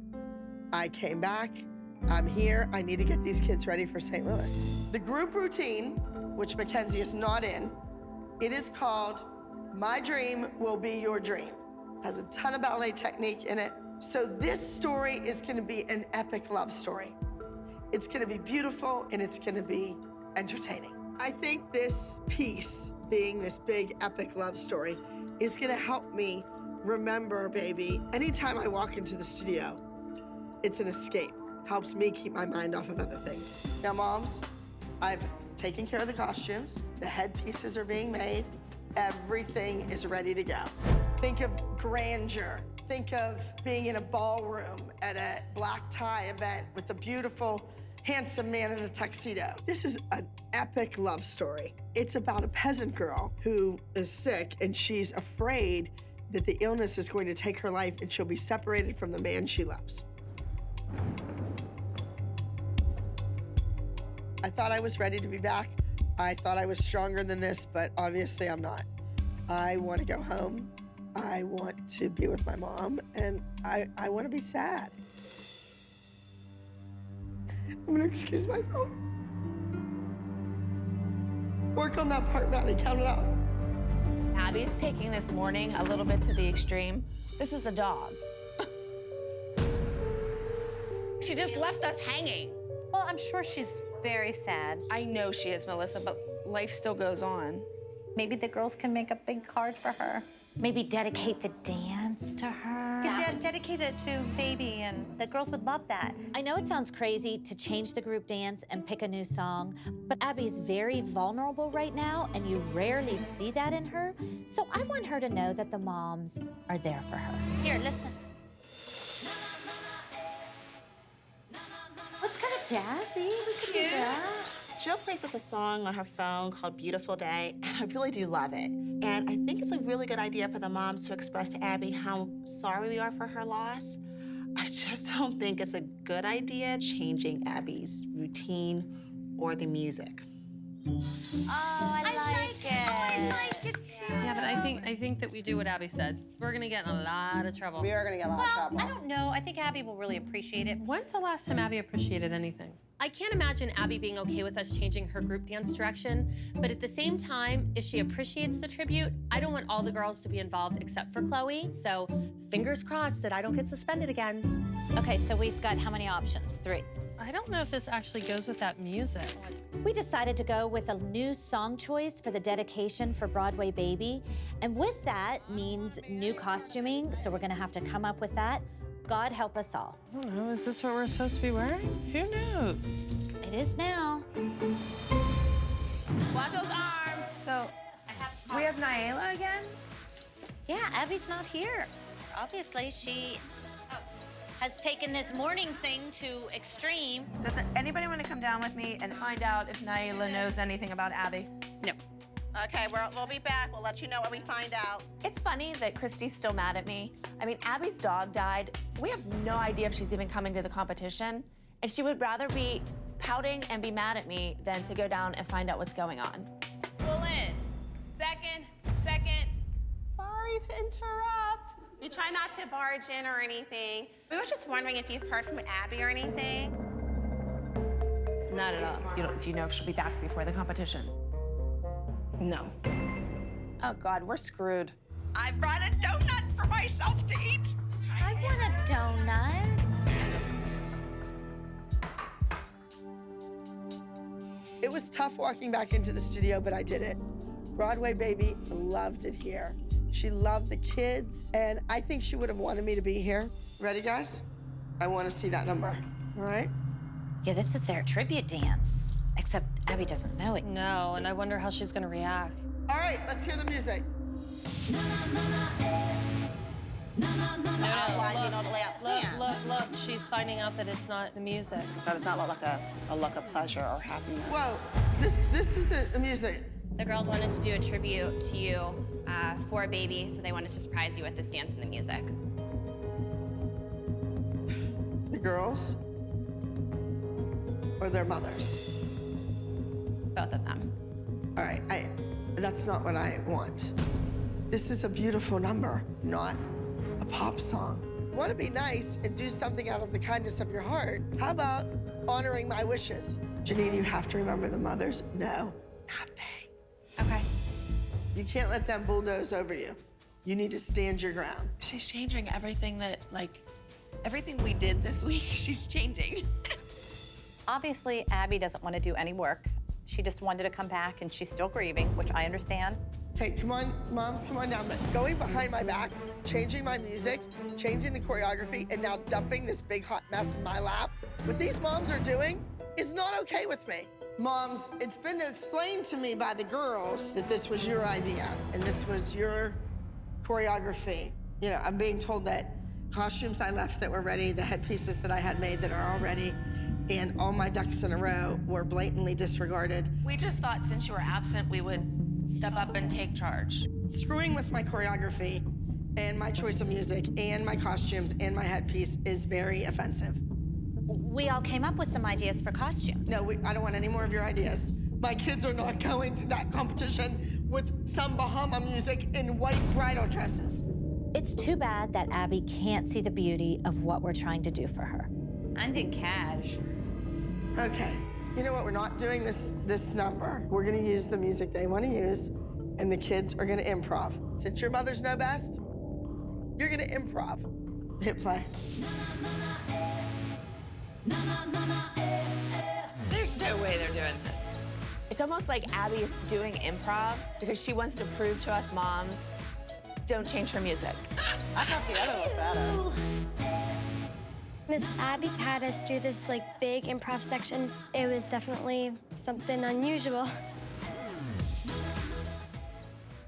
I came back. I'm here. I need to get these kids ready for St. Louis. The group routine, which Mackenzie is not in, it is called My Dream Will Be Your Dream. Has a ton of ballet technique in it. So this story is gonna be an epic love story. It's gonna be beautiful and it's gonna be entertaining. I think this piece, being this big epic love story, is gonna help me remember, baby, anytime I walk into the studio, it's an escape. Helps me keep my mind off of other things. Now, moms, I've taken care of the costumes. The headpieces are being made. Everything is ready to go. Think of grandeur. Think of being in a ballroom at a black tie event with a beautiful, handsome man in a tuxedo. This is an epic love story. It's about a peasant girl who is sick and she's afraid that the illness is going to take her life and she'll be separated from the man she loves. I thought I was ready to be back. I thought I was stronger than this, but obviously I'm not. I want to go home. I want to be with my mom, and I want to be sad. I'm gonna excuse myself. Work on that part, Maddie, count it out. Abby's taking this morning a little bit to the extreme. This is a dog. She just left us hanging. Well, I'm sure she's very sad. I know she is, Melissa, but life still goes on. Maybe the girls can make a big card for her. Maybe dedicate the dance to her. Could dedicate it to Baby, and the girls would love that. I know it sounds crazy to change the group dance and pick a new song, but Abby's very vulnerable right now, and you rarely see that in her. So I want her to know that the moms are there for her. Here, listen. It's kind of jazzy. We could do that. Jill plays us a song on her phone called Beautiful Day, and I really do love it. And I think it's a really good idea for the moms to express to Abby how sorry we are for her loss. I just don't think it's a good idea changing Abby's routine or the music. Oh, I like it. Oh, I like it too. Yeah, but I think that we do what Abby said. We're gonna get in a lot of trouble. We are gonna get a lot of trouble. I don't know. I think Abby will really appreciate it. When's the last time Abby appreciated anything? I can't imagine Abby being okay with us changing her group dance direction, but at the same time, if she appreciates the tribute, I don't want all the girls to be involved except for Chloe, so fingers crossed that I don't get suspended again. Okay, so we've got how many options? 3. I don't know if this actually goes with that music. We decided to go with a new song choice for the dedication for Broadway Baby, and with that means new costuming, so we're gonna have to come up with that. God help us all. I don't know, is this what we're supposed to be wearing? Who knows? It is now. Watch those arms. So, we have Naila again? Yeah, Abby's not here. Obviously, she has taken this morning thing to extreme. Does anybody want to come down with me and find out if Naila knows anything about Abby? No. Okay, we'll be back. We'll let you know when we find out. It's funny that Christy's still mad at me. I mean, Abby's dog died. We have no idea if she's even coming to the competition. And she would rather be pouting and be mad at me than to go down and find out what's going on. Pull in. Second. Sorry to interrupt. We try not to barge in or anything. We were just wondering if you've heard from Abby or anything. Not at all. Do you know if she'll be back before the competition? No. Oh, God, we're screwed. I brought a donut for myself to eat. I want a donut. It was tough walking back into the studio, but I did it. Broadway Baby loved it here. She loved the kids, and I think she would have wanted me to be here. Ready, guys? I want to see that number, all right? Yeah, this is their tribute dance, except Abby doesn't know it. No, and I wonder how she's gonna react. All right, let's hear the music. Look, she's finding out that it's not the music. That does not look like a look of pleasure or happiness. Whoa, this isn't the music. The girls wanted to do a tribute to you for Baby, so they wanted to surprise you with this dance and the music. The girls or their mothers? Both of them. All right, that's not what I want. This is a beautiful number, not a pop song. Want to be nice and do something out of the kindness of your heart? How about honoring my wishes? Janine, you have to remember the mothers. No, not they. Okay. You can't let them bulldoze over you. You need to stand your ground. She's changing everything everything we did this week, she's changing. Obviously, Abby doesn't want to do any work. She just wanted to come back, and she's still grieving, which I understand. Okay, come on, moms, come on down. But going behind my back, changing my music, changing the choreography, and now dumping this big hot mess in my lap, what these moms are doing is not okay with me. Moms, it's been explained to me by the girls that this was your idea and this was your choreography. You know, I'm being told that costumes I left that were ready, the headpieces that I had made that are all ready, and all my ducks in a row were blatantly disregarded. We just thought since you were absent, we would step up and take charge. Screwing with my choreography and my choice of music and my costumes and my headpiece is very offensive. We all came up with some ideas for costumes. No, I don't want any more of your ideas. My kids are not going to that competition with some Bahama music in white bridal dresses. It's too bad that Abby can't see the beauty of what we're trying to do for her. I did cash. Okay, you know what? We're not doing this number. We're gonna use the music they wanna use, and the kids are gonna improv. Since your mothers know best, you're gonna improv. Hit play. There's no way they're doing this. It's almost like Abby is doing improv because she wants to prove to us moms, don't change her music. I thought the other was better. Miss Abby had us do this like big improv section. It was definitely something unusual.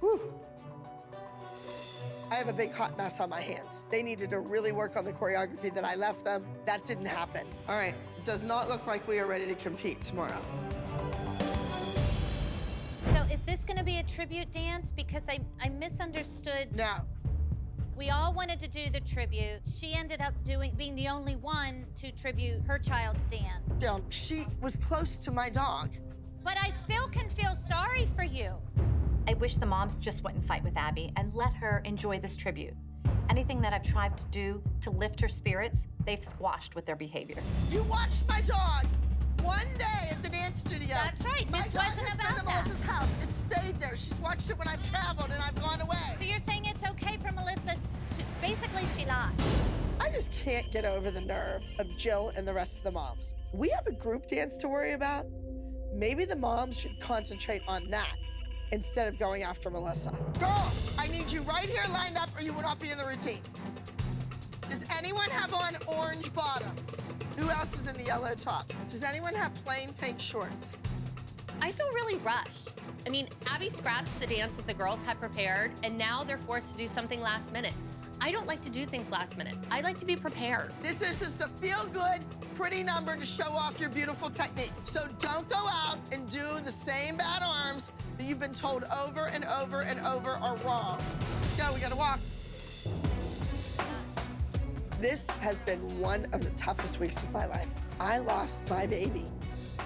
Whew. I have a big hot mess on my hands. They needed to really work on the choreography that I left them. That didn't happen. All right, does not look like we are ready to compete tomorrow. So is this gonna be a tribute dance? Because I misunderstood. No. We all wanted to do the tribute. She ended up being the only one to tribute her child's dance. Yeah, she was close to my dog. But I still can feel sorry for you. I wish the moms just wouldn't fight with Abby and let her enjoy this tribute. Anything that I've tried to do to lift her spirits, they've squashed with their behavior. You watched my dog one day at the dance studio. That's right. My This dog wasn't has about been to that. Melissa's house and stayed there. She's watched it when I've traveled and I've gone away. So you're saying it's okay for Melissa to, basically she lied. I just can't get over the nerve of Jill and the rest of the moms. We have a group dance to worry about. Maybe the moms should concentrate on that instead of going after Melissa. Girls, I need you right here lined up or you will not be in the routine. Does anyone have on orange bottoms? Who else is in the yellow top? Does anyone have plain pink shorts? I feel really rushed. I mean, Abby scratched the dance that the girls had prepared, and now they're forced to do something last minute. I don't like to do things last minute. I like to be prepared. This is just a feel-good, pretty number to show off your beautiful technique. So don't go out and do the same bad arms that you've been told over and over and over are wrong. Let's go, we gotta walk. This has been one of the toughest weeks of my life. I lost my baby.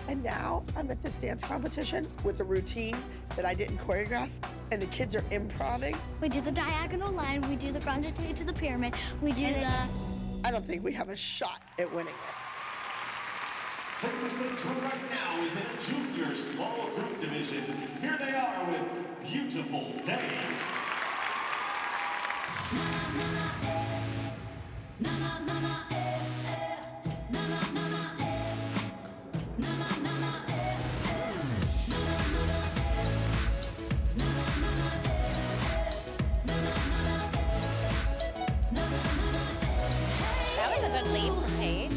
And now I'm at this dance competition with a routine that I didn't choreograph, and the kids are improving. We do the diagonal line, we do the grande to the pyramid, we do the... I don't think we have a shot at winning this. Technically correct now is in junior small group division. Here they are with Beautiful Day. That was a good leap for Paige.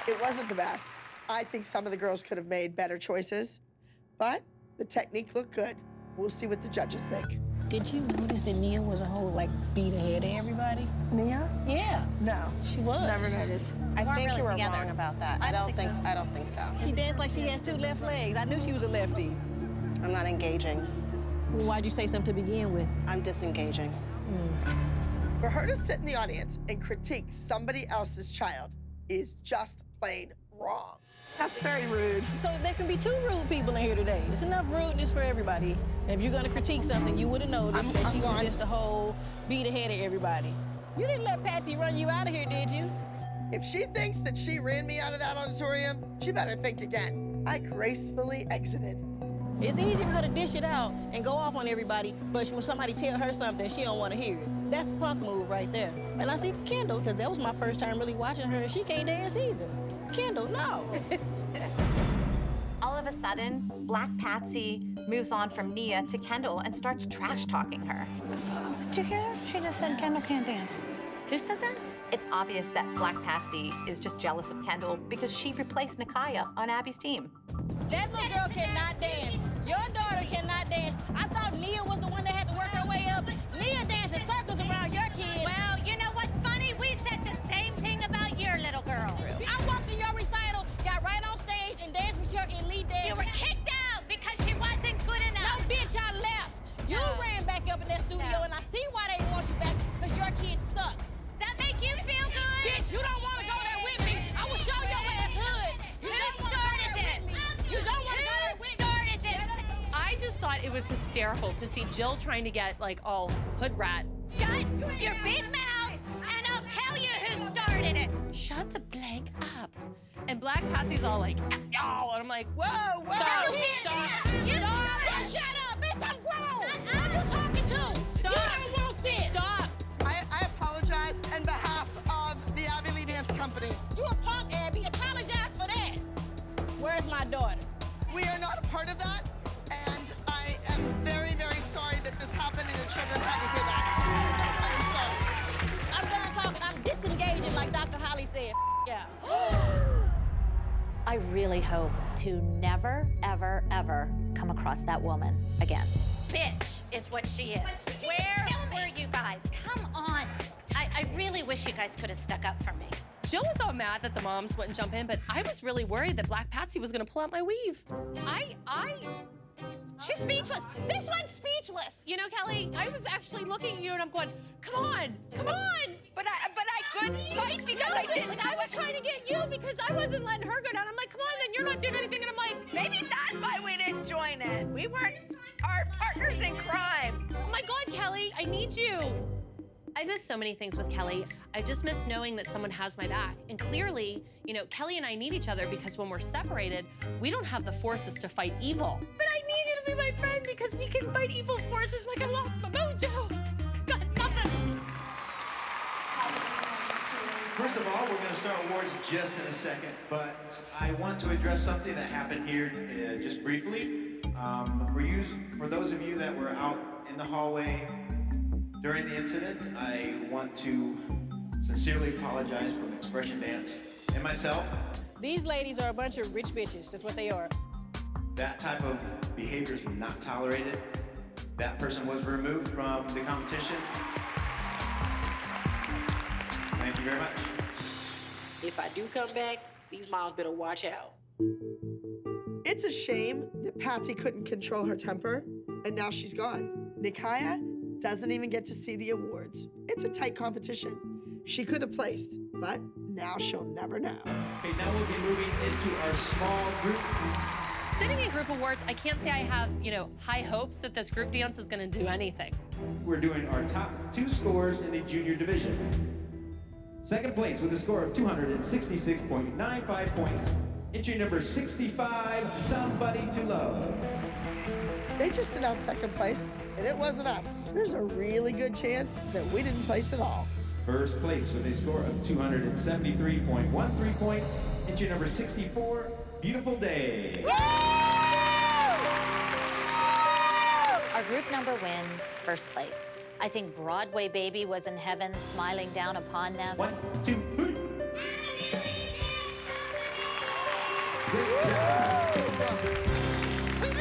It wasn't the best. I think some of the girls could have made better choices, but the technique looked good. We'll see what the judges think. Did you notice that Nia was a whole, like, beat ahead of everybody? Nia? Yeah. No. She was. Never noticed. I think really you were together. wrong about that. I don't think so. She danced like she has two left legs. I knew she was a lefty. I'm not engaging. Well, why'd you say something to begin with? I'm disengaging. For her to sit in the audience and critique somebody else's child is just plain wrong. That's very rude. So there can be two rude people in here today. It's enough rudeness for everybody. If you're gonna critique something, you would have noticed that she was just a whole beat ahead of everybody. You didn't let Patsy run you out of here, did you? If she thinks that she ran me out of that auditorium, she better think again. I gracefully exited. It's easy for her to dish it out and go off on everybody, but when somebody tell her something, she don't want to hear it. That's a punk move right there. And I see Kendall, because that was my first time really watching her, and she can't dance either. Kendall, no. All of a sudden, Black Patsy moves on from Nia to Kendall and starts trash-talking her. Did you hear her? She just said Kendall can't dance. Who said that? It's obvious that Black Patsy is just jealous of Kendall because she replaced Nakaya on Abby's team. That little girl cannot dance. Your daughter cannot dance. I thought Nia was the one that had to work her way up. Nia dancing circles around your kids. Well, you know what's funny? We said the same thing about your little girl. I walked in your recital, got right on stage, and danced with your elite dance. You were kicked out because she wasn't good enough. No, bitch, I left. You ran back up in that studio, and I see why they didn't want you back, because your kid sucks. Does that make you feel good? Bitch, you don't want to go there with me. I will show your ass hood. Who started this? You don't want to go there with me. Who started this? I just thought it was hysterical to see Jill trying to get like all hood rat. Shut your big mouth, and I'll tell you who started it. Shut the blank up. And Black Patsy's all like, oh, and I'm like, whoa, whoa. Stop. Shut up, bitch, I'm grown. Who are you talking to? Stop. You don't want this. Stop. I apologize on behalf of the Abby Lee Dance Company. You a punk, Abby. Apologize for that. Where's my daughter? We are not a part of that, and I am very, very sorry that this happened and your children had to hear that. I am sorry. I'm done talking. I'm disengaging, like Dr. Holly said. Yeah. I really hope to never, ever, ever come across that woman again. Bitch is what she is. Where were you guys? Come on. I really wish you guys could have stuck up for me. Jill was all mad that the moms wouldn't jump in, but I was really worried that Black Patsy was gonna pull out my weave. She's speechless. This one's speechless. You know, Kelly, I was actually looking at you and I'm going, come on, come on. But I couldn't fight because I didn't. I was trying to get you because I wasn't letting her go down. I'm like, come on, then you're not doing anything. And I'm like, Maybe that's why we didn't join it. We weren't our partners in crime. oh my God, Kelly, I need you. I miss so many things with Kelly. I just miss knowing that someone has my back. And clearly, you know, Kelly and I need each other because when we're separated, we don't have the forces to fight evil. But I need you to be my friend because we can fight evil forces like I lost my mojo. Got nothing. First of all, we're going to start awards just in a second, but I want to address something that happened here just briefly. For those of you that were out in the hallway during the incident, I want to sincerely apologize from Expression Dance and myself. These ladies are a bunch of rich bitches. That's what they are. That type of behavior is not tolerated. That person was removed from the competition. Thank you very much. If I do come back, these moms better watch out. It's a shame that Patsy couldn't control her temper, and now she's gone. Nikaya doesn't even get to see the awards. It's a tight competition. She could have placed, but now she'll never know. Okay, now we'll be moving into our small group. Sitting in group awards, I can't say I have, you know, high hopes that this group dance is gonna do anything. We're doing our top 2 scores in the junior division. Second place with a score of 266.95 points. Entry number 65, Somebody to Love. They just announced second place, and it wasn't us. There's a really good chance that we didn't place at all. First place with a score of 273.13 points. Entry number 64, Beautiful Day. Our group number wins first place. I think Broadway Baby was in heaven smiling down upon them. 1, 2, 3. We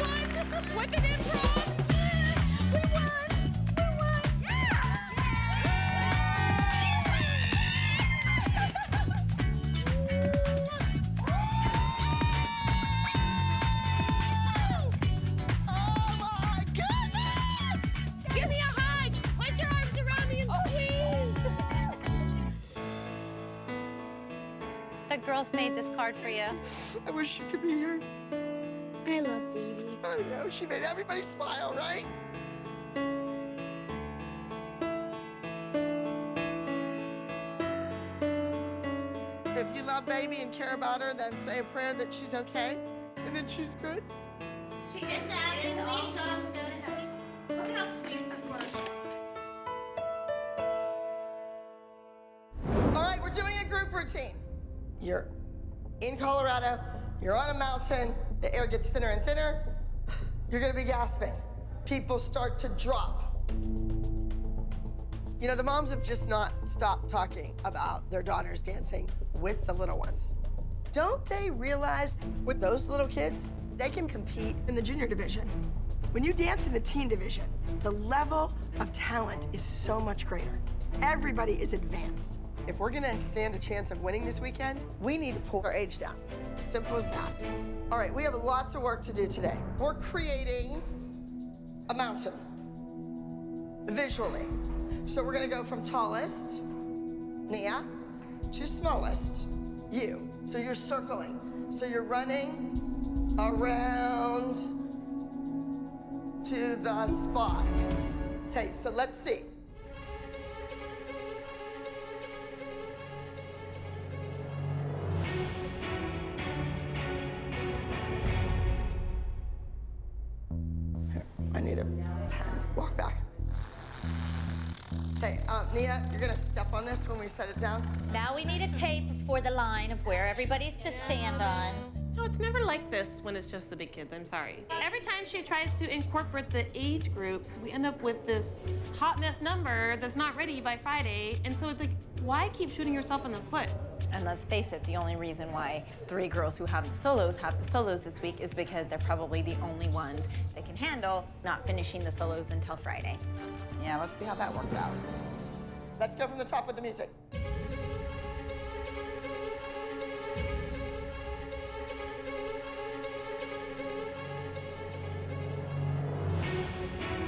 won with an improv. We won. Oh my goodness! Give me a hug. Put your arms around me and squeeze. The girls made this card for you. I wish she could be here. I love baby. I know, she made everybody smile, right? If you love baby and care about her, then say a prayer that she's okay and that she's good. She is Abby. All dogs go to heaven. Look at how sweet that was. All right, we're doing a group routine. You're in Colorado, you're on a mountain, the air gets thinner and thinner, you're gonna be gasping. People start to drop. You know, the moms have just not stopped talking about their daughters dancing with the little ones. Don't they realize with those little kids, They can compete in the junior division. When you dance in the teen division, the level of talent is so much greater. Everybody is advanced. If we're gonna stand a chance of winning this weekend, we need to pull our age down. Simple as that. All right, we have lots of work to do today. We're creating a mountain, visually. So we're gonna go from tallest, Nia, to smallest, you. So you're circling. So you're running around to the spot. Okay, so let's see. Here, I need a pen. Walk back. Okay, Nia, you're gonna step on this when we set it down. Now we need a tape for the line of where everybody's to stand on. No, it's never like this when it's just the big kids, I'm sorry. Every time she tries to incorporate the age groups, we end up with this hot mess number that's not ready by Friday. And so it's like, why keep shooting yourself in the foot? And let's face it, the only reason why 3 girls who have the solos this week is because they're probably the only ones that can handle not finishing the solos until Friday. Yeah, let's see how that works out. Let's go from the top with the music.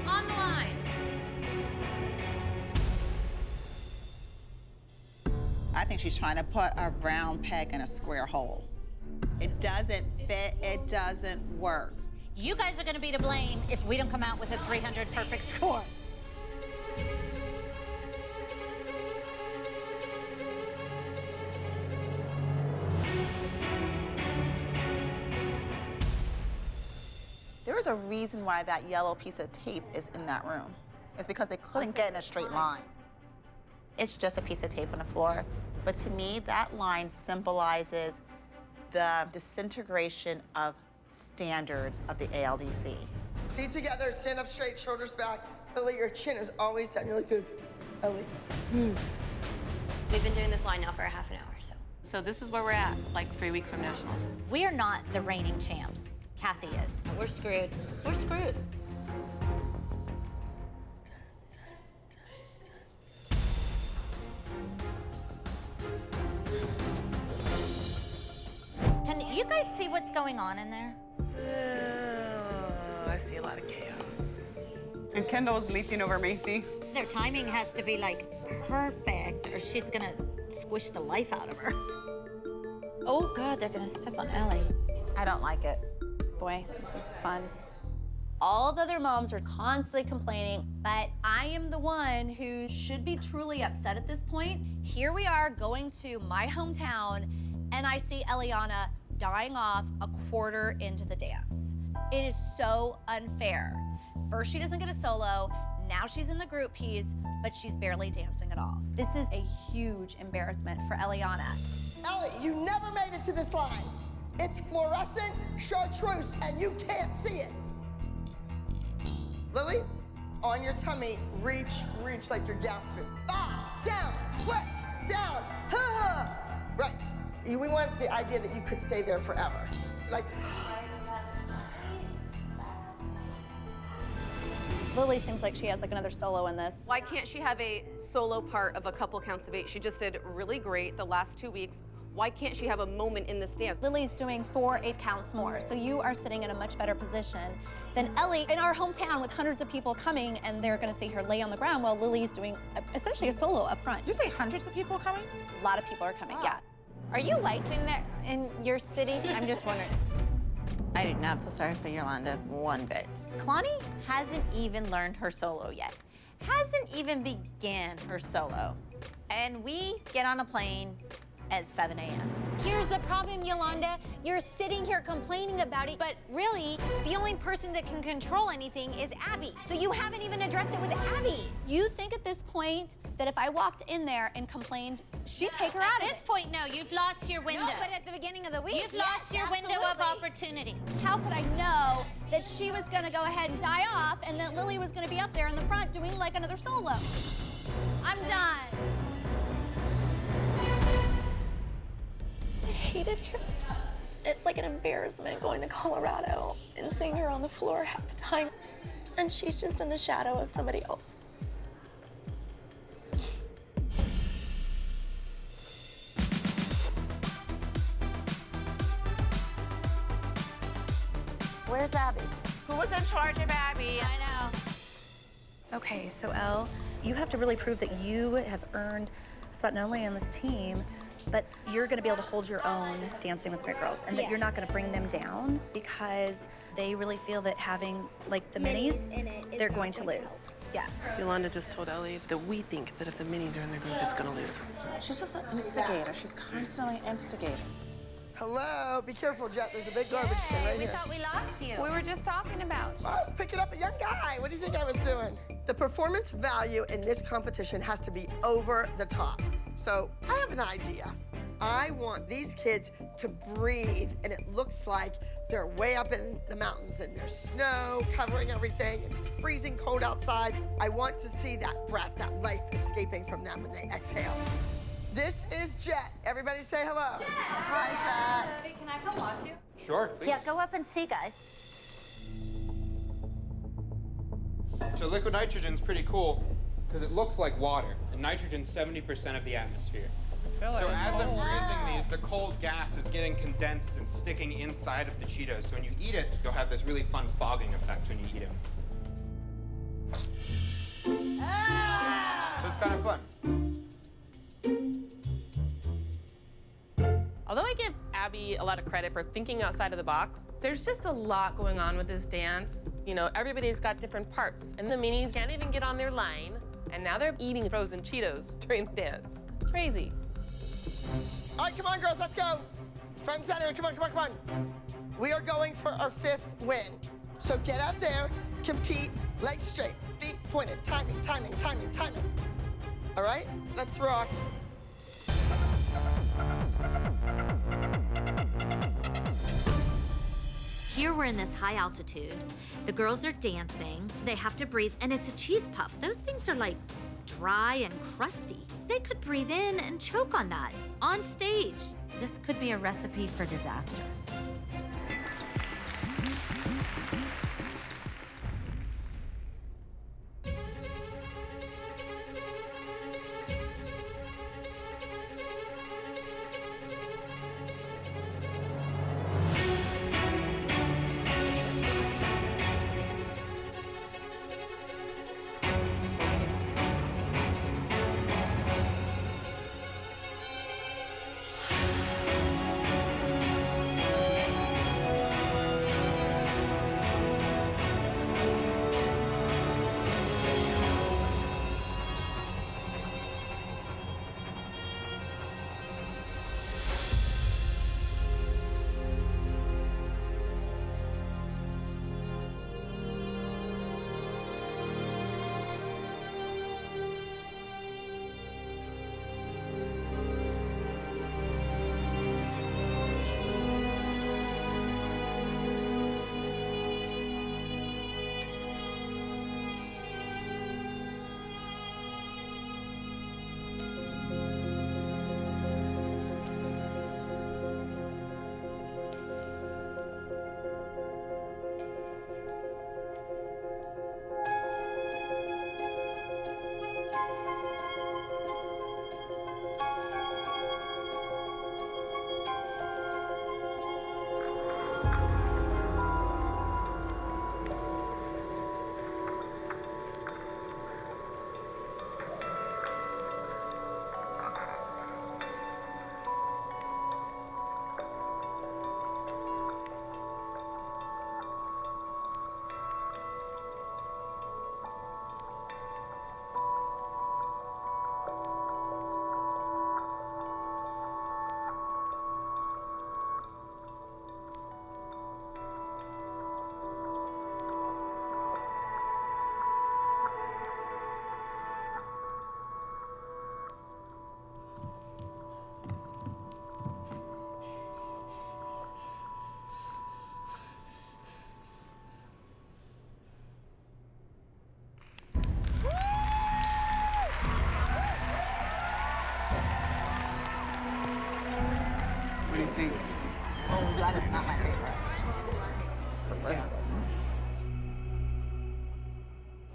On the line. I think she's trying to put a round peg in a square hole. It doesn't fit, it doesn't work. You guys are gonna be to blame if we don't come out with a 300 perfect score. There is a reason why that yellow piece of tape is in that room. It's because they couldn't get in a straight line. It's just a piece of tape on the floor. But to me, that line symbolizes the disintegration of standards of the ALDC. Feet together, stand up straight, shoulders back. Lily, your chin is always down. You're like this. Ellie. We've been doing this line now for a half an hour, so. So this is where we're at, like 3 weeks from nationals. We are not the reigning champs. Kathy is. We're screwed. We're screwed. Can you guys see what's going on in there? I see a lot of chaos. And Kendall's leaping over Macy. Their timing has to be like perfect or she's gonna squish the life out of her. Oh God, they're gonna step on Ellie. I don't like it. Boy, this is fun. All the other moms are constantly complaining, but I am the one who should be truly upset at this point. Here we are going to my hometown, and I see Eliana dying off a quarter into the dance. It is so unfair. First, she doesn't get a solo. Now she's in the group piece, but she's barely dancing at all. This is a huge embarrassment for Eliana. Ellie, you never made it to this line. It's fluorescent chartreuse, and you can't see it. Lily, on your tummy, reach like you're gasping. Ah, down, flick, down, ha ha. Right. We want the idea that you could stay there forever. Like. Lily seems like she has like another solo in this. Why can't she have a solo part of a couple counts of 8? She just did really great the last 2 weeks. Why can't she have a moment in this dance? Lily's doing 4 8 counts more, so you are sitting in a much better position than Ellie in our hometown with hundreds of people coming, and they're gonna see her lay on the ground while Lily's doing essentially a solo up front. You say hundreds of people coming? A lot of people are coming, yeah. Are you liked in your city? I'm just wondering. I do not feel sorry for Yolanda one bit. Kalani hasn't even learned her solo yet. Hasn't even began her solo. And we get on a plane at 7 a.m. Here's the problem, Yolanda. You're sitting here complaining about it, but really, the only person that can control anything is Abby. So you haven't even addressed it with Abby. You think at this point that if I walked in there and complained, she'd take her out of it? At this point, no, you've lost your window. No, but at the beginning of the week, You've lost your window of opportunity. How could I know that she was gonna go ahead and die off and that Lily was gonna be up there in the front doing like another solo? I'm done. I hated him. It's like an embarrassment going to Colorado and seeing her on the floor half the time. And she's just in the shadow of somebody else. Where's Abby? Who was in charge of Abby? I know. Okay, so Elle, you have to really prove that you have earned a spot not only on this team, but you're gonna be able to hold your own Dancing with the Big Girls, and that you're not gonna bring them down because they really feel that having like the minis, they're going to lose. Yeah. Yolanda just told Ellie that we think that if the minis are in the group, it's gonna lose. She's just an instigator. She's constantly instigating. Hello, be careful, Jet. There's a big garbage can right here. We lost you. We were just talking about you. I was picking up a young guy. What do you think I was doing? The performance value in this competition has to be over the top. So I have an idea. I want these kids to breathe, and it looks like they're way up in the mountains and there's snow covering everything and it's freezing cold outside. I want to see that breath, that life escaping from them when they exhale. This is Jet. Everybody say hello. Jet. Hi, Jet. Hey, can I come watch you? Sure, please. Yeah, go up and see, guys. So liquid nitrogen's pretty cool because it looks like water, and nitrogen's 70% of the atmosphere. So as I'm freezing these, the cold gas is getting condensed and sticking inside of the Cheetos. So when you eat it, you'll have this really fun fogging effect when you eat them. So it's kind of fun. Although I give Abby a lot of credit for thinking outside of the box, there's just a lot going on with this dance. You know, everybody's got different parts, and the minis can't even get on their line, and now they're eating frozen Cheetos during the dance. Crazy. All right, come on, girls, let's go. Front and center, come on, come on, come on. We are going for our 5th win. So get out there, compete, legs straight, feet pointed, timing, timing, timing, timing. All right, let's rock. Here we're in this high altitude. The girls are dancing. They have to breathe, and it's a cheese puff. Those things are like dry and crusty. They could breathe in and choke on that on stage. This could be a recipe for disaster.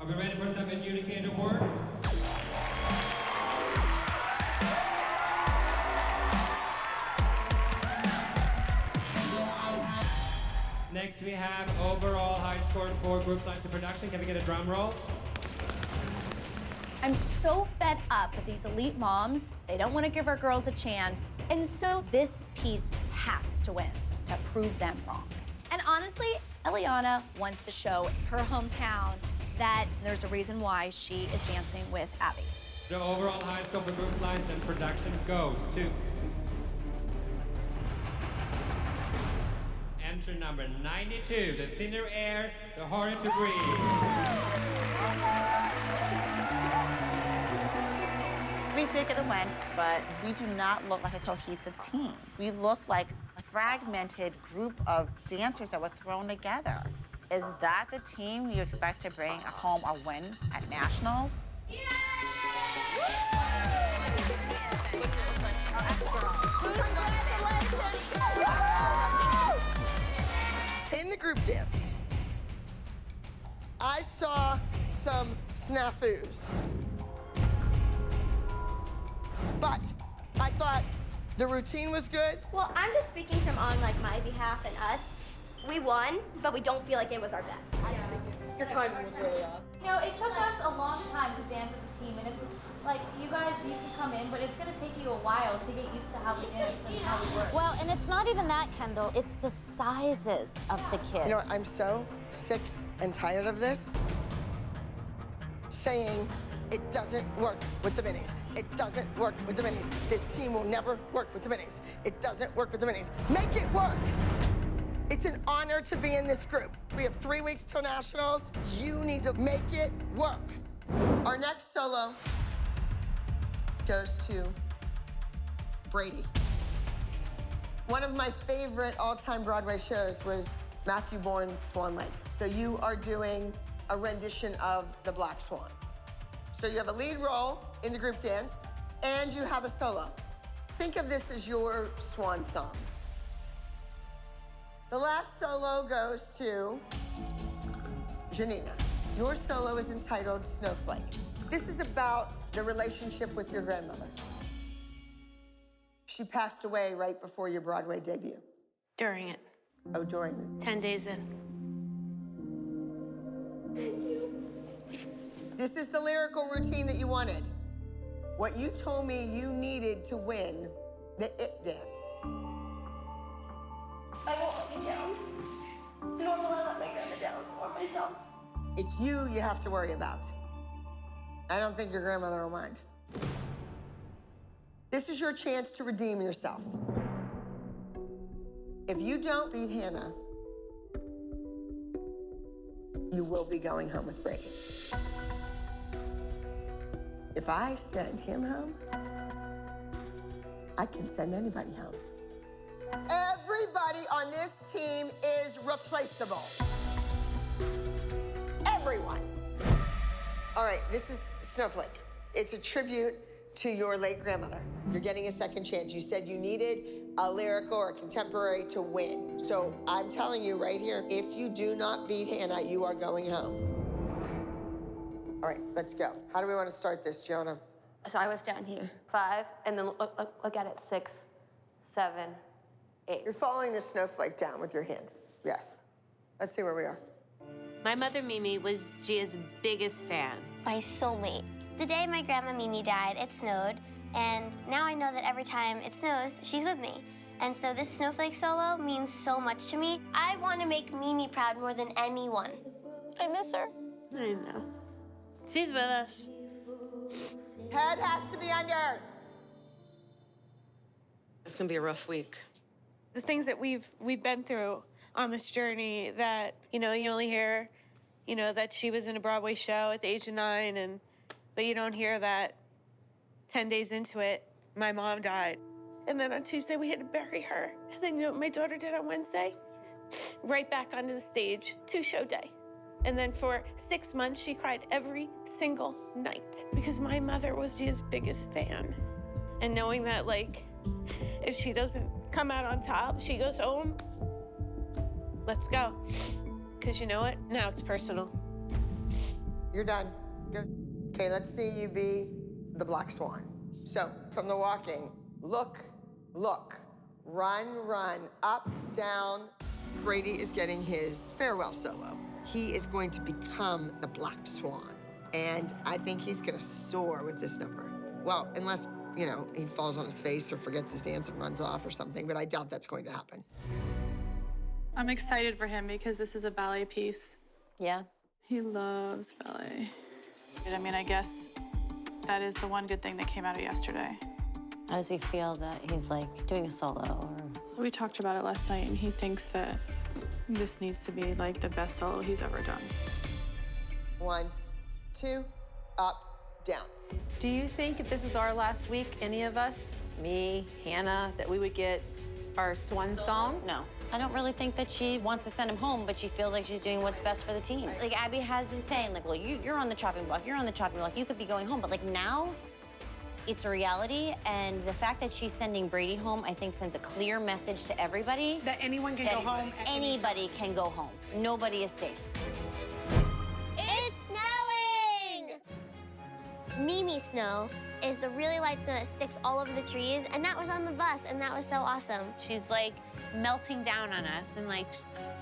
Are we ready for some adjudicated awards? Next we have overall high score for group lines of production. Can we get a drum roll? I'm so fed up with these elite moms. They don't want to give our girls a chance. And so this piece has to win to prove them wrong. And honestly, Eliana wants to show her hometown that there's a reason why she is dancing with Abby. The overall high score for group lines and production goes to enter number 92, the thinner air, the harder to breathe. We did get a win, but we do not look like a cohesive team. We look like a fragmented group of dancers that were thrown together. Is that the team you expect to bring home a win at nationals? In the group dance, I saw some snafus. But I thought the routine was good. Well, I'm just speaking from on like my behalf and us. We won, but we don't feel like it was our best. Your timing was really off. You know, it took us a long time to dance as a team, and it's like, you guys, you can come in, but it's gonna take you a while to get used to how we dance and how we work. Well, and it's not even that, Kendall. It's the sizes of the kids. You know, I'm so sick and tired of this saying it doesn't work with the minis. It doesn't work with the minis. This team will never work with the minis. It doesn't work with the minis. Make it work. It's an honor to be in this group. We have 3 weeks till nationals. You need to make it work. Our next solo goes to Brady. One of my favorite all-time Broadway shows was Matthew Bourne's Swan Lake. So you are doing a rendition of The Black Swan. So you have a lead role in the group dance, and you have a solo. Think of this as your swan song. The last solo goes to Janina. Your solo is entitled Snowflake. This is about the relationship with your grandmother. She passed away right before your Broadway debut. During it. Oh, during it. 10 days in. This is the lyrical routine that you wanted. What you told me you needed to win the It Dance. I won't let you down. Nor will I let my grandma down or myself. It's you have to worry about. I don't think your grandmother will mind. This is your chance to redeem yourself. If you don't beat Hannah, you will be going home with Brady. If I send him home, I can send anybody home. Everybody on this team is replaceable. Everyone. All right, this is Snowflake. It's a tribute to your late grandmother. You're getting a second chance. You said you needed a lyrical or a contemporary to win. So I'm telling you right here, if you do not beat Hannah, you are going home. All right, let's go. How do we want to start this, Gianna? So I was down here. 5, and then look at it. 6, 7, 8. You're following the snowflake down with your hand. Yes. Let's see where we are. My mother, Mimi, was Gia's biggest fan. My soulmate. The day my grandma Mimi died, it snowed, and now I know that every time it snows, she's with me. And so this snowflake solo means so much to me. I want to make Mimi proud more than anyone. I miss her. I know. She's with us. Head has to be under. It's gonna be a rough week. The things that we've been through on this journey that, you know, you only hear, you know, that she was in a Broadway show at the age of 9, but you don't hear that 10 days into it, my mom died. And then on Tuesday, we had to bury her. And then, you know what my daughter did on Wednesday? Right back onto the stage, 2-show day. And then for 6 months, she cried every single night because my mother was Gia's biggest fan. And knowing that, like, if she doesn't come out on top, she goes home, let's go. Because you know what? Now it's personal. You're done. Go. Okay, let's see you be the black swan. So, from the walking, look, look, run, run, up, down. Brady is getting his farewell solo. He is going to become the black swan. And I think he's gonna soar with this number. Well, unless, you know, he falls on his face or forgets his dance and runs off or something, but I doubt that's going to happen. I'm excited for him because this is a ballet piece. Yeah. He loves ballet. I mean, I guess that is the one good thing that came out of yesterday. How does he feel that he's like doing a solo or? We talked about it last night and he thinks that this needs to be like the best solo he's ever done. 1, 2, up, down. Do you think if this is our last week, any of us, me, Hannah, that we would get our swan song? No. I don't really think that she wants to send him home, but she feels like she's doing what's best for the team. Like Abby has been saying, like, well, you're on the chopping block, you're on the chopping block, you could be going home. But like now, it's a reality, and the fact that she's sending Brady home, I think sends a clear message to everybody. That anyone can go home at any time. Anybody can go home. Nobody is safe. It's snowing! Mimi snow is the really light snow that sticks all over the trees, and that was on the bus, and that was so awesome. She's like melting down on us and like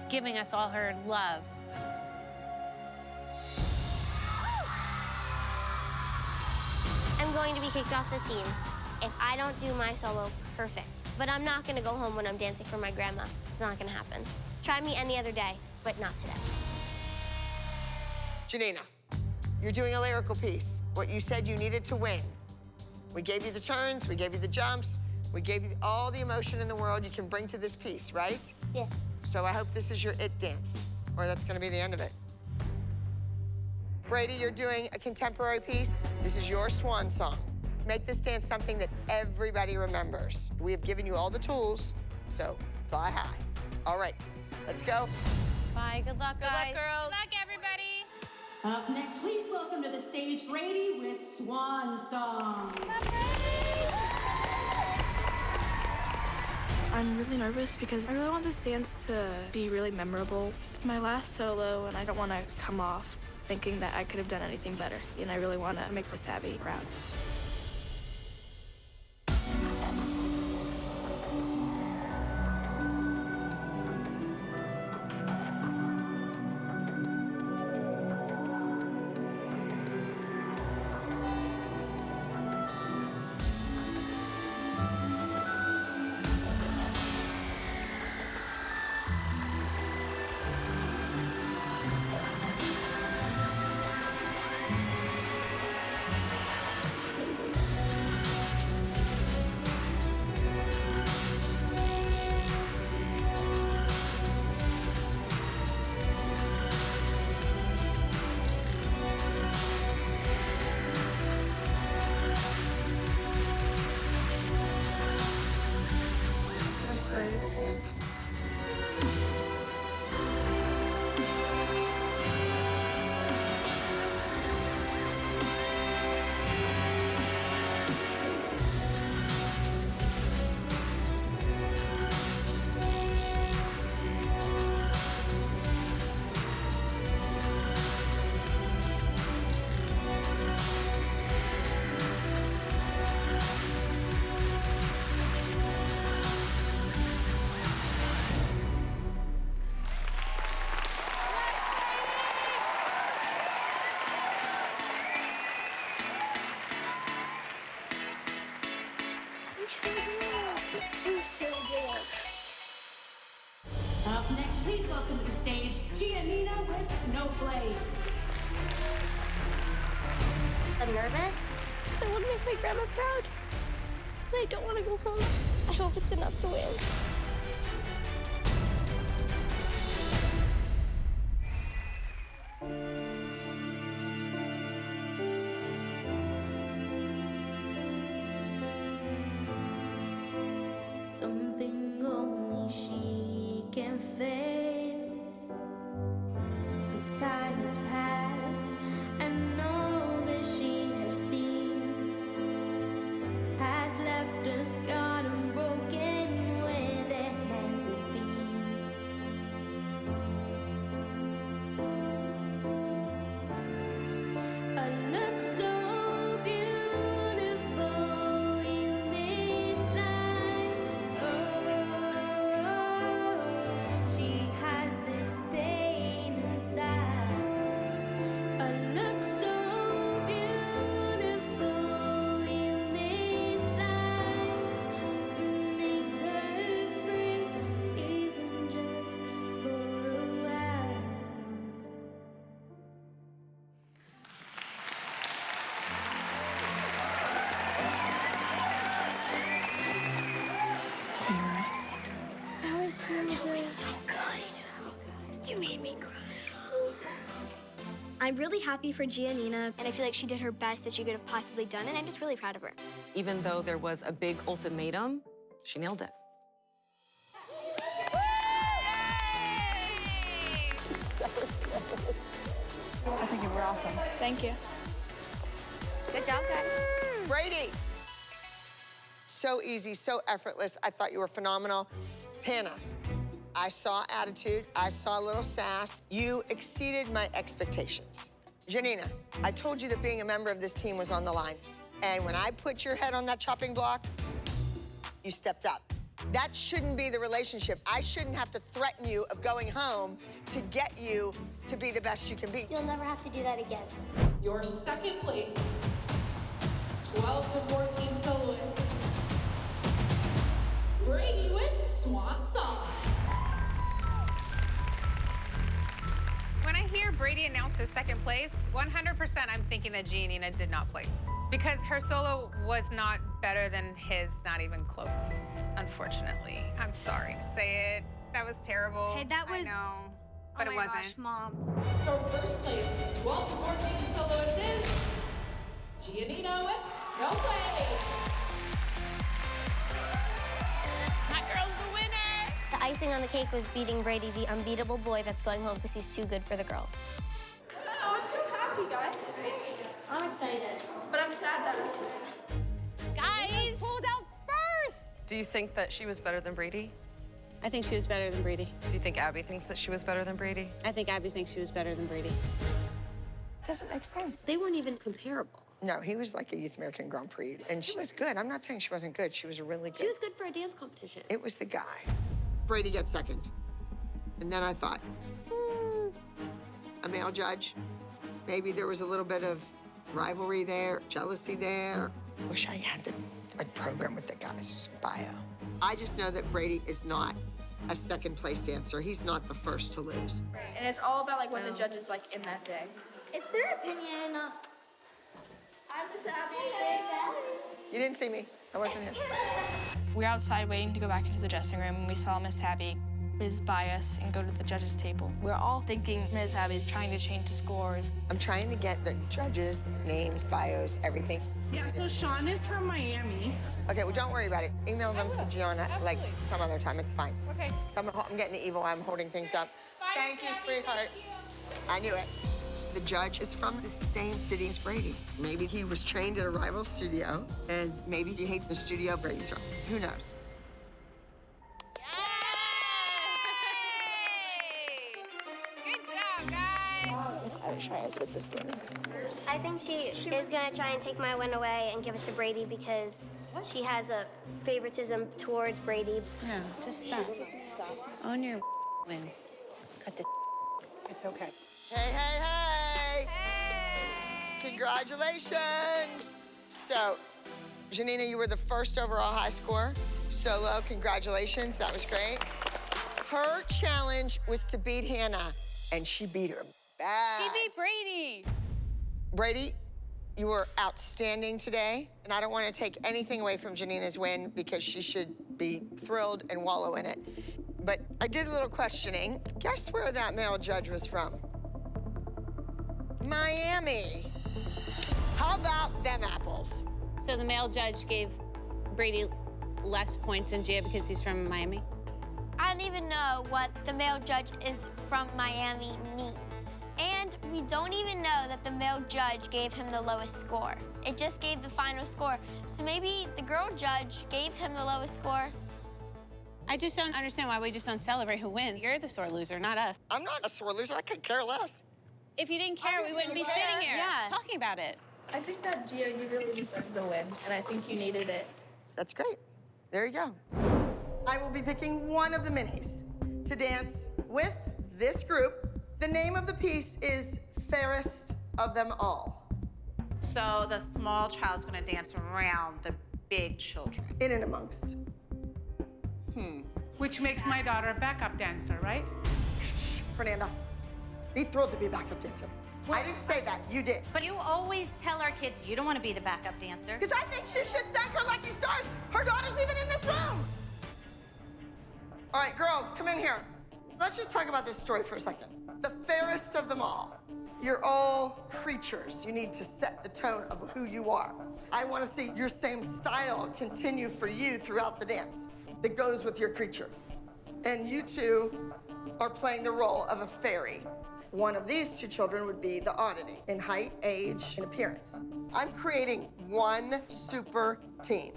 giving us all her love. I'm going to be kicked off the team if I don't do my solo perfect. But I'm not gonna go home when I'm dancing for my grandma. It's not gonna happen. Try me any other day, but not today. Janina, you're doing a lyrical piece. What you said you needed to win. We gave you the turns, we gave you the jumps, we gave you all the emotion in the world you can bring to this piece, right? Yes. So I hope this is your it dance, or that's gonna be the end of it. Brady, you're doing a contemporary piece. This is your swan song. Make this dance something that everybody remembers. We have given you all the tools, so fly high. All right, let's go. Bye, good luck, guys. Good luck, girls. Good luck, everybody. Up next, please welcome to the stage Brady with Swan Song. I'm really nervous because I really want this dance to be really memorable. It's my last solo, and I don't want to come off thinking that I could have done anything better. And I really want to make Miss Abby proud. Up next, please welcome to the stage Giannina with Snowflake. I'm nervous because I want to make my grandma proud. And I don't want to go home. I hope it's enough to win. Something only she can face. But time has passed, and all that she has seen has left her scarred and broken when I'm really happy for Giannina, and I feel like she did her best that she could have possibly done, and I'm just really proud of her. Even though there was a big ultimatum, she nailed it. I think you were awesome. Thank you. Good job, guys. Brady. So easy, so effortless. I thought you were phenomenal. Tana, I saw attitude. I saw a little sass. You exceeded my expectations. Janina, I told you that being a member of this team was on the line. And when I put your head on that chopping block, you stepped up. That shouldn't be the relationship. I shouldn't have to threaten you of going home to get you to be the best you can be. You'll never have to do that again. Your second place, 12 to 14 soloist, Brady with Swan Song. When I hear Brady announce his second place, 100% I'm thinking that Giannina did not place. Because her solo was not better than his, not even close, unfortunately. I'm sorry to say it. That was terrible. Okay, that was... I know, but it wasn't. Gosh, Mom. Your first place, 12 to 14 soloist is Giannina with Snowflake. My girl's the winner. The icing on the cake was beating Brady, the unbeatable boy that's going home because he's too good for the girls. Oh, I'm so happy, guys. I'm excited. But I'm sad that Guys! Pulled out first! Do you think that she was better than Brady? I think she was better than Brady. Do you think Abby thinks that she was better than Brady? I think Abby thinks she was better than Brady. Doesn't make sense. They weren't even comparable. No, he was like a Youth American Grand Prix, and she was good. I'm not saying she wasn't good. She was really good. She was good for a dance competition. It was the guy. Brady gets second. And then I thought, a male judge. Maybe there was a little bit of rivalry there, jealousy there. Wish I had a program with the guy's bio. I just know that Brady is not a second place dancer. He's not the first to lose. Right, and it's all about like what the judges like in that day. It's their opinion. I'm Miss Abby. You didn't see me. I wasn't here. We were outside waiting to go back into the dressing room, and we saw Miss Abby Ms. bias and go to the judges' table. We're all thinking Ms. Abby's trying to change the scores. I'm trying to get the judges' names, bios, everything. Yeah, so Sean is from Miami. Okay, well, don't worry about it. Email them to Gianna like some other time. It's fine. Okay. I'm getting the evil. I'm holding things up. Thank you, sweetheart. I knew it. The judge is from the same city as Brady. Maybe he was trained at a rival studio, and maybe he hates the studio Brady's from. Who knows? Good job, guys. I think she is gonna try and take my win away and give it to Brady because she has a favoritism towards Brady. No, just stop. Stop. Own your win. Cut the. It's okay. Hey, hey, hey! Hey! Congratulations! So, Janina, you were the first overall high score. Solo, congratulations. That was great. Her challenge was to beat Hannah, and she beat her bad. She beat Brady. Brady, you were outstanding today, and I don't want to take anything away from Janina's win because she should be thrilled and wallow in it. But I did a little questioning. Guess where that male judge was from? Miami. How about them apples? So the male judge gave Brady less points than Gia because he's from Miami? I don't even know what the male judge is from Miami means. And we don't even know that the male judge gave him the lowest score. It just gave the final score. So maybe the girl judge gave him the lowest score. I just don't understand why we just don't celebrate who wins. You're the sore loser, not us. I'm not a sore loser. I could care less. If you didn't care, we wouldn't be sitting here talking about it. I think that, Gia, you really deserved the win, and I think you needed it. That's great. There you go. I will be picking one of the minis to dance with this group. The name of the piece is Fairest of Them All. So the small child's gonna dance around the big children. In and amongst. Which makes my daughter a backup dancer, right? Shh, Fernanda. Be thrilled to be a backup dancer. I didn't say that, you did. But you always tell our kids you don't want to be the backup dancer. Because I think she should thank her lucky stars. Her daughter's even in this room. All right, girls, come in here. Let's just talk about this story for a second. The fairest of them all. You're all creatures. You need to set the tone of who you are. I want to see your same style continue for you throughout the dance that goes with your creature. And you two are playing the role of a fairy. One of these two children would be the oddity in height, age, and appearance. I'm creating one super team.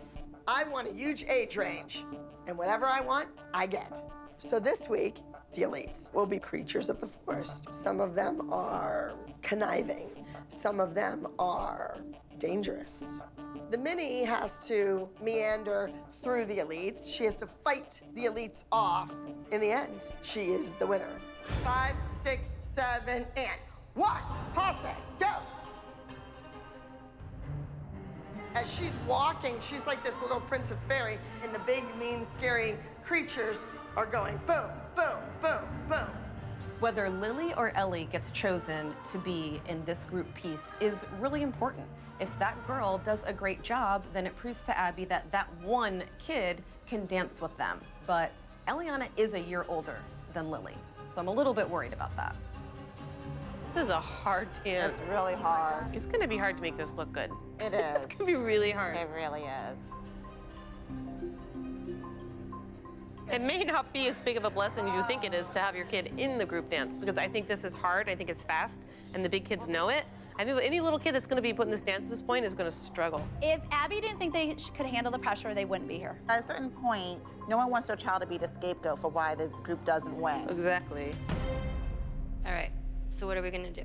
I want a huge age range, and whatever I want, I get. So this week, the elites will be creatures of the forest. Some of them are conniving. Some of them are dangerous. The mini has to meander through the elites. She has to fight the elites off. In the end, she is the winner. 5, 6, 7, and 1. Passe, go. As she's walking, she's like this little princess fairy, and the big, mean, scary creatures are going boom, boom, boom, boom. Whether Lily or Ellie gets chosen to be in this group piece is really important. If that girl does a great job, then it proves to Abby that that one kid can dance with them. But Eliana is a year older than Lily, so I'm a little bit worried about that. This is a hard dance. It's really hard. It's gonna be hard to make this look good. It is. It's gonna be really hard. It really is. It may not be as big of a blessing as you think it is to have your kid in the group dance, because I think this is hard, I think it's fast, and the big kids know it. I think any little kid that's gonna be put in this dance at this point is gonna struggle. If Abby didn't think they could handle the pressure, they wouldn't be here. At a certain point, no one wants their child to be the scapegoat for why the group doesn't win. Exactly. All right, so what are we gonna do?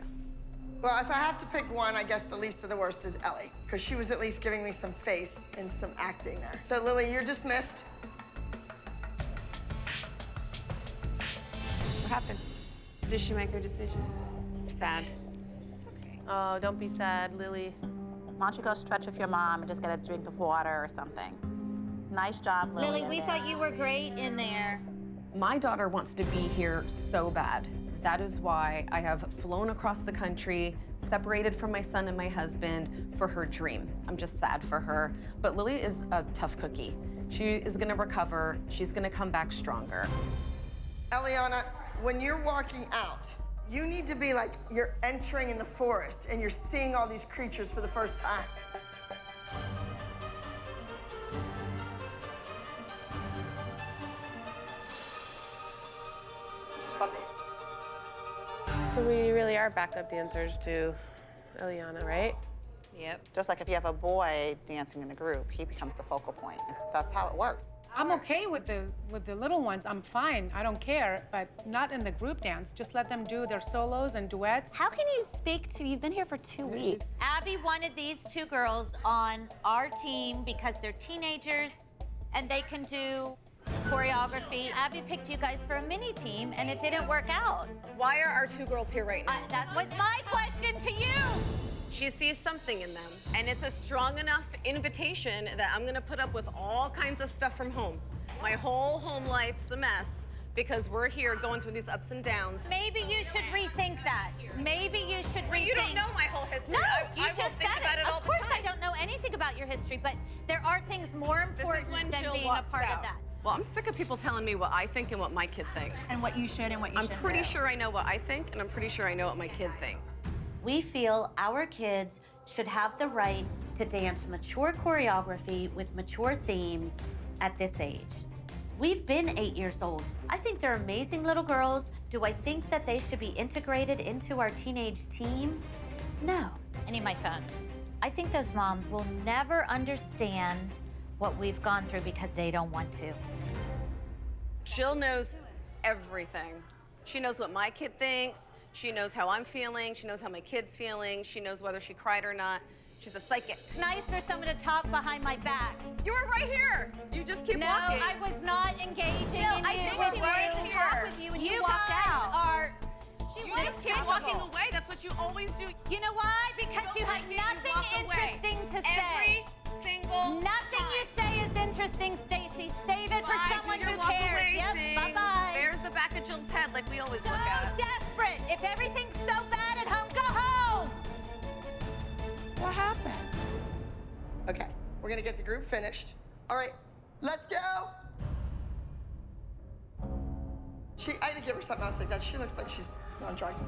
Well, if I have to pick one, I guess the least of the worst is Ellie, because she was at least giving me some face and some acting there. So Lily, you're dismissed. What happened? Did she make her decision? Sad. It's okay. Oh, don't be sad, Lily. Why don't you go stretch with your mom and just get a drink of water or something? Nice job, Lily. Lily, we thought you were great in there. My daughter wants to be here so bad. That is why I have flown across the country, separated from my son and my husband for her dream. I'm just sad for her. But Lily is a tough cookie. She is gonna recover. She's gonna come back stronger. Eliana, when you're walking out, you need to be like you're entering in the forest and you're seeing all these creatures for the first time. Just love it. So we really are backup dancers to Eliana, right? Yep. Just like if you have a boy dancing in the group, he becomes the focal point. That's how it works. I'm okay with the little ones. I'm fine. I don't care, but not in the group dance. Just let them do their solos and duets. How can you speak to, you've been here for 2 weeks. Abby wanted these two girls on our team because they're teenagers and they can do choreography. Abby picked you guys for a mini team and it didn't work out. Why are our two girls here right now? That was my question to you. She sees something in them, and it's a strong enough invitation that I'm gonna put up with all kinds of stuff from home. My whole home life's a mess because we're here going through these ups and downs. Maybe you should rethink that. Maybe you should rethink. You don't know my whole history. No, I you just think said about it. all Of the course time. I don't know anything about your history, but there are things more important than Jill being a walks part out. of that. Well, I'm sick of people telling me what I think and what my kid thinks. And what you should and what you shouldn't I'm pretty do. sure I know what I think, and I'm pretty sure I know what my kid thinks. We feel our kids should have the right to dance mature choreography with mature themes at this age. We've been 8 years old. I think they're amazing little girls. Do I think that they should be integrated into our teenage team? No. I need my phone. I think those moms will never understand what we've gone through because they don't want to. Jill knows everything. She knows what my kid thinks. She knows how I'm feeling. She knows how my kid's feeling. She knows whether she cried or not. She's a psychic. It's nice for someone to talk behind my back. You were right here. You just keep no, walking. No, I was not engaging Jill, in I you. think with she you. wanted to talk with you and you walked guys out. Are you just keep walking away. That's what you always do. You know why? Because you have nothing interesting to say. Every single Nothing time. you say is interesting, Stacy. Save it for someone who walk cares. away Yep, thing. bye-bye. There's the back of Jill's head like we always So look at. desperate. If everything's so bad at home, go home. What happened? Okay, we're gonna get the group finished. All right, let's go. I had to give her something else like that. She looks like she's on drugs.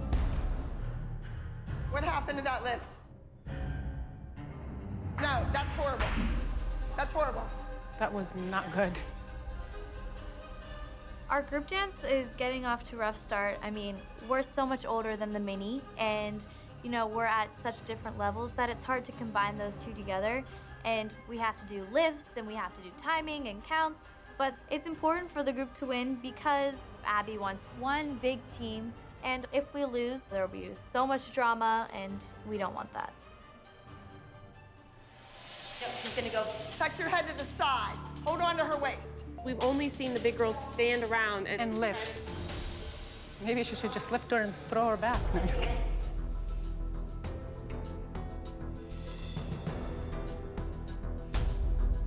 What happened to that lift? No, that's horrible. That's horrible. That was not good. Our group dance is getting off to a rough start. I mean, we're so much older than the mini, and you know, we're at such different levels that it's hard to combine those two together. And we have to do lifts and we have to do timing and counts. But it's important for the group to win because Abby wants one big team. And if we lose, there will be so much drama, and we don't want that. Yep, she's gonna go. Tuck your head to the side. Hold on to her waist. We've only seen the big girls stand around And lift. Maybe she should just lift her and throw her back. No, I'm just kidding.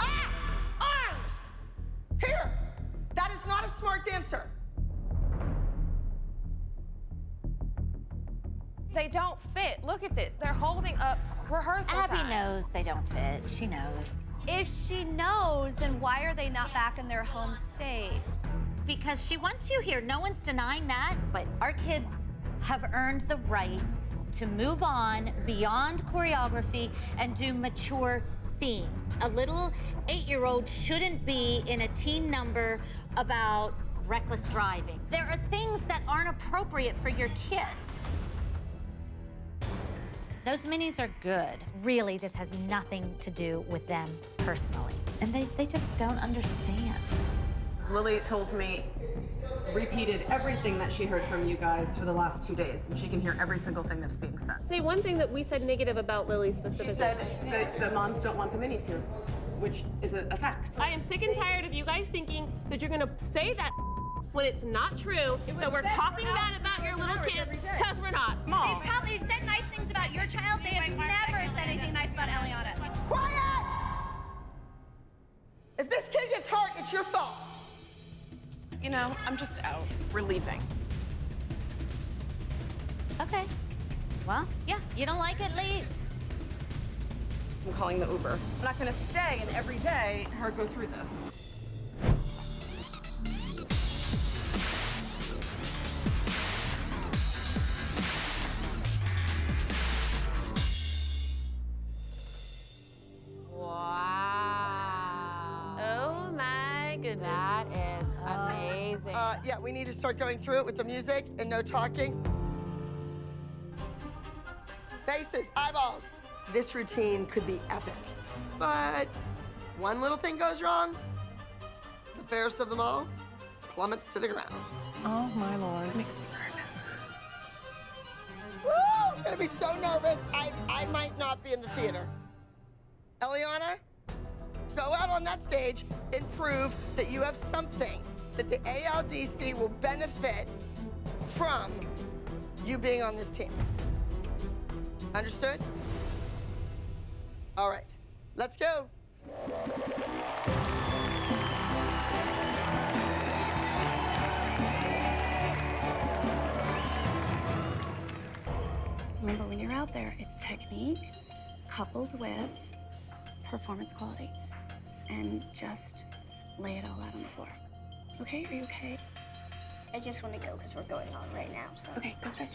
Arms! Here! That is not a smart dancer. They don't fit. Look at this. They're holding up rehearsal Abby time. knows they don't fit. She knows. If she knows, then why are they not back in their home states? Because she wants you here. No one's denying that. But our kids have earned the right to move on beyond choreography and do mature themes. A little 8-year-old shouldn't be in a teen number about reckless driving. There are things that aren't appropriate for your kids. Those minis are good. Really, this has nothing to do with them personally. And they just don't understand. Lily told me, repeated everything that she heard from you guys for the last 2 days, and she can hear every single thing that's being said. Say one thing that we said negative about Lily specifically. She said that the moms don't want the minis here, which is a fact. I am sick and tired of you guys thinking that you're gonna say that when it's not true, that we're talking bad about your little kids, because we're not. They probably have said nice things about your child. They have never said anything nice about Eliana. Quiet! If this kid gets hurt, it's your fault. You know, I'm just out. We're leaving. Okay. Well, yeah, you don't like it, leave. I'm calling the Uber. I'm not gonna stay and every day her go through this. That is amazing. Yeah, we need to start going through it with the music and no talking. Faces, eyeballs. This routine could be epic, but one little thing goes wrong, the fairest of them all plummets to the ground. Oh my Lord, it makes me nervous. Woo! I'm gonna be so nervous, I might not be in the theater. Eliana, go out on that stage and prove that you have something that the ALDC will benefit from you being on this team. Understood? All right, let's go. Remember, when you're out there, it's technique coupled with performance quality. And just lay it all out on the floor. Okay, are you okay? I just want to go because we're going on right now, so. Okay, go stretch.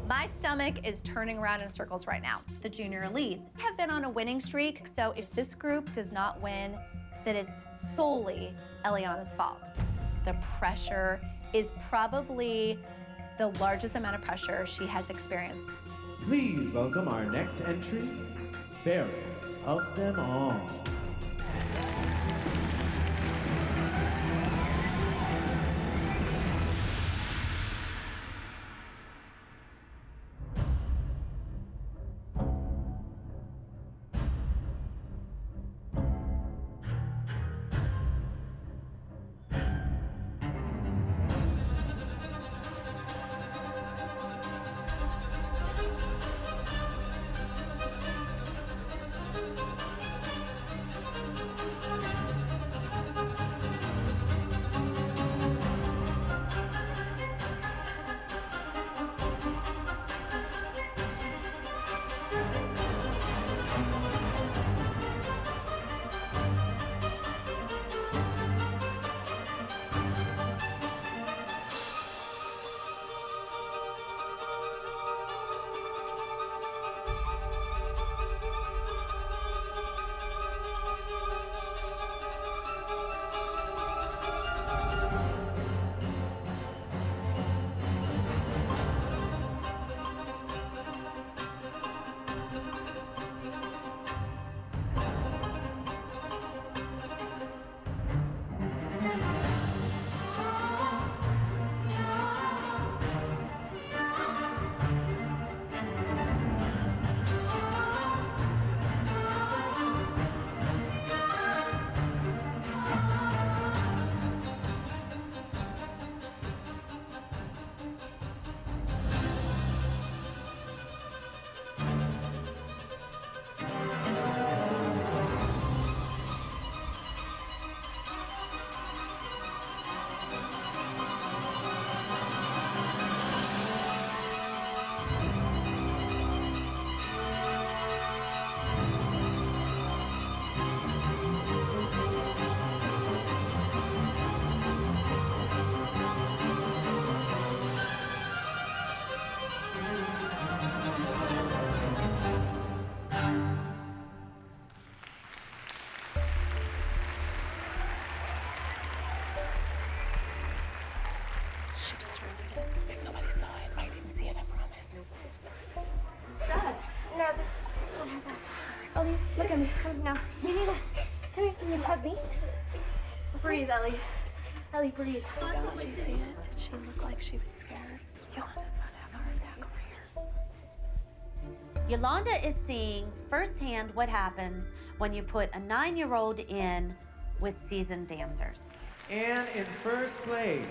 My stomach is turning around in circles right now. The junior leads have been on a winning streak, so if this group does not win, then it's solely Eliana's fault. The pressure is probably the largest amount of pressure she has experienced. Please welcome our next entry, fairest of them all. Oh my gosh. Ellie, look at me. Come now. You need to come here. Can you hug me? Breathe, Ellie. Ellie, breathe. Did you see it? Did she look like she was scared? Yolanda's about to have a heart attack over here. Yolanda is seeing firsthand what happens when you put a 9-year-old in with seasoned dancers. And in first place,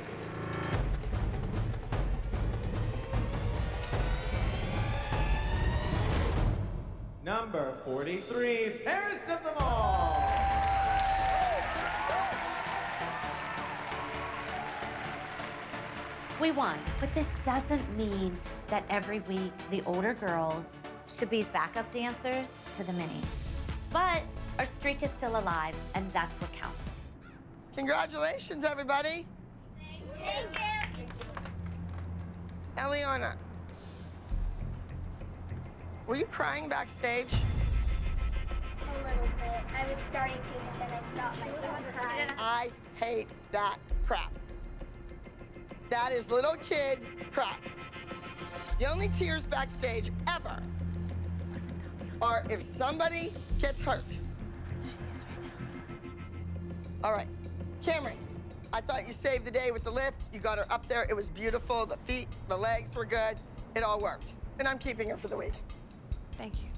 number 43, fairest of them all. We won, but this doesn't mean that every week the older girls should be backup dancers to the minis. But our streak is still alive, and that's what counts. Congratulations, everybody. Thank you. Eliana, were you crying backstage? A little bit. I was starting to, but then I stopped myself from crying. I hate that crap. That is little kid crap. The only tears backstage ever are if somebody gets hurt. All right, Cameron, I thought you saved the day with the lift. You got her up there. It was beautiful. The feet, the legs were good. It all worked. And I'm keeping her for the week. Thank you.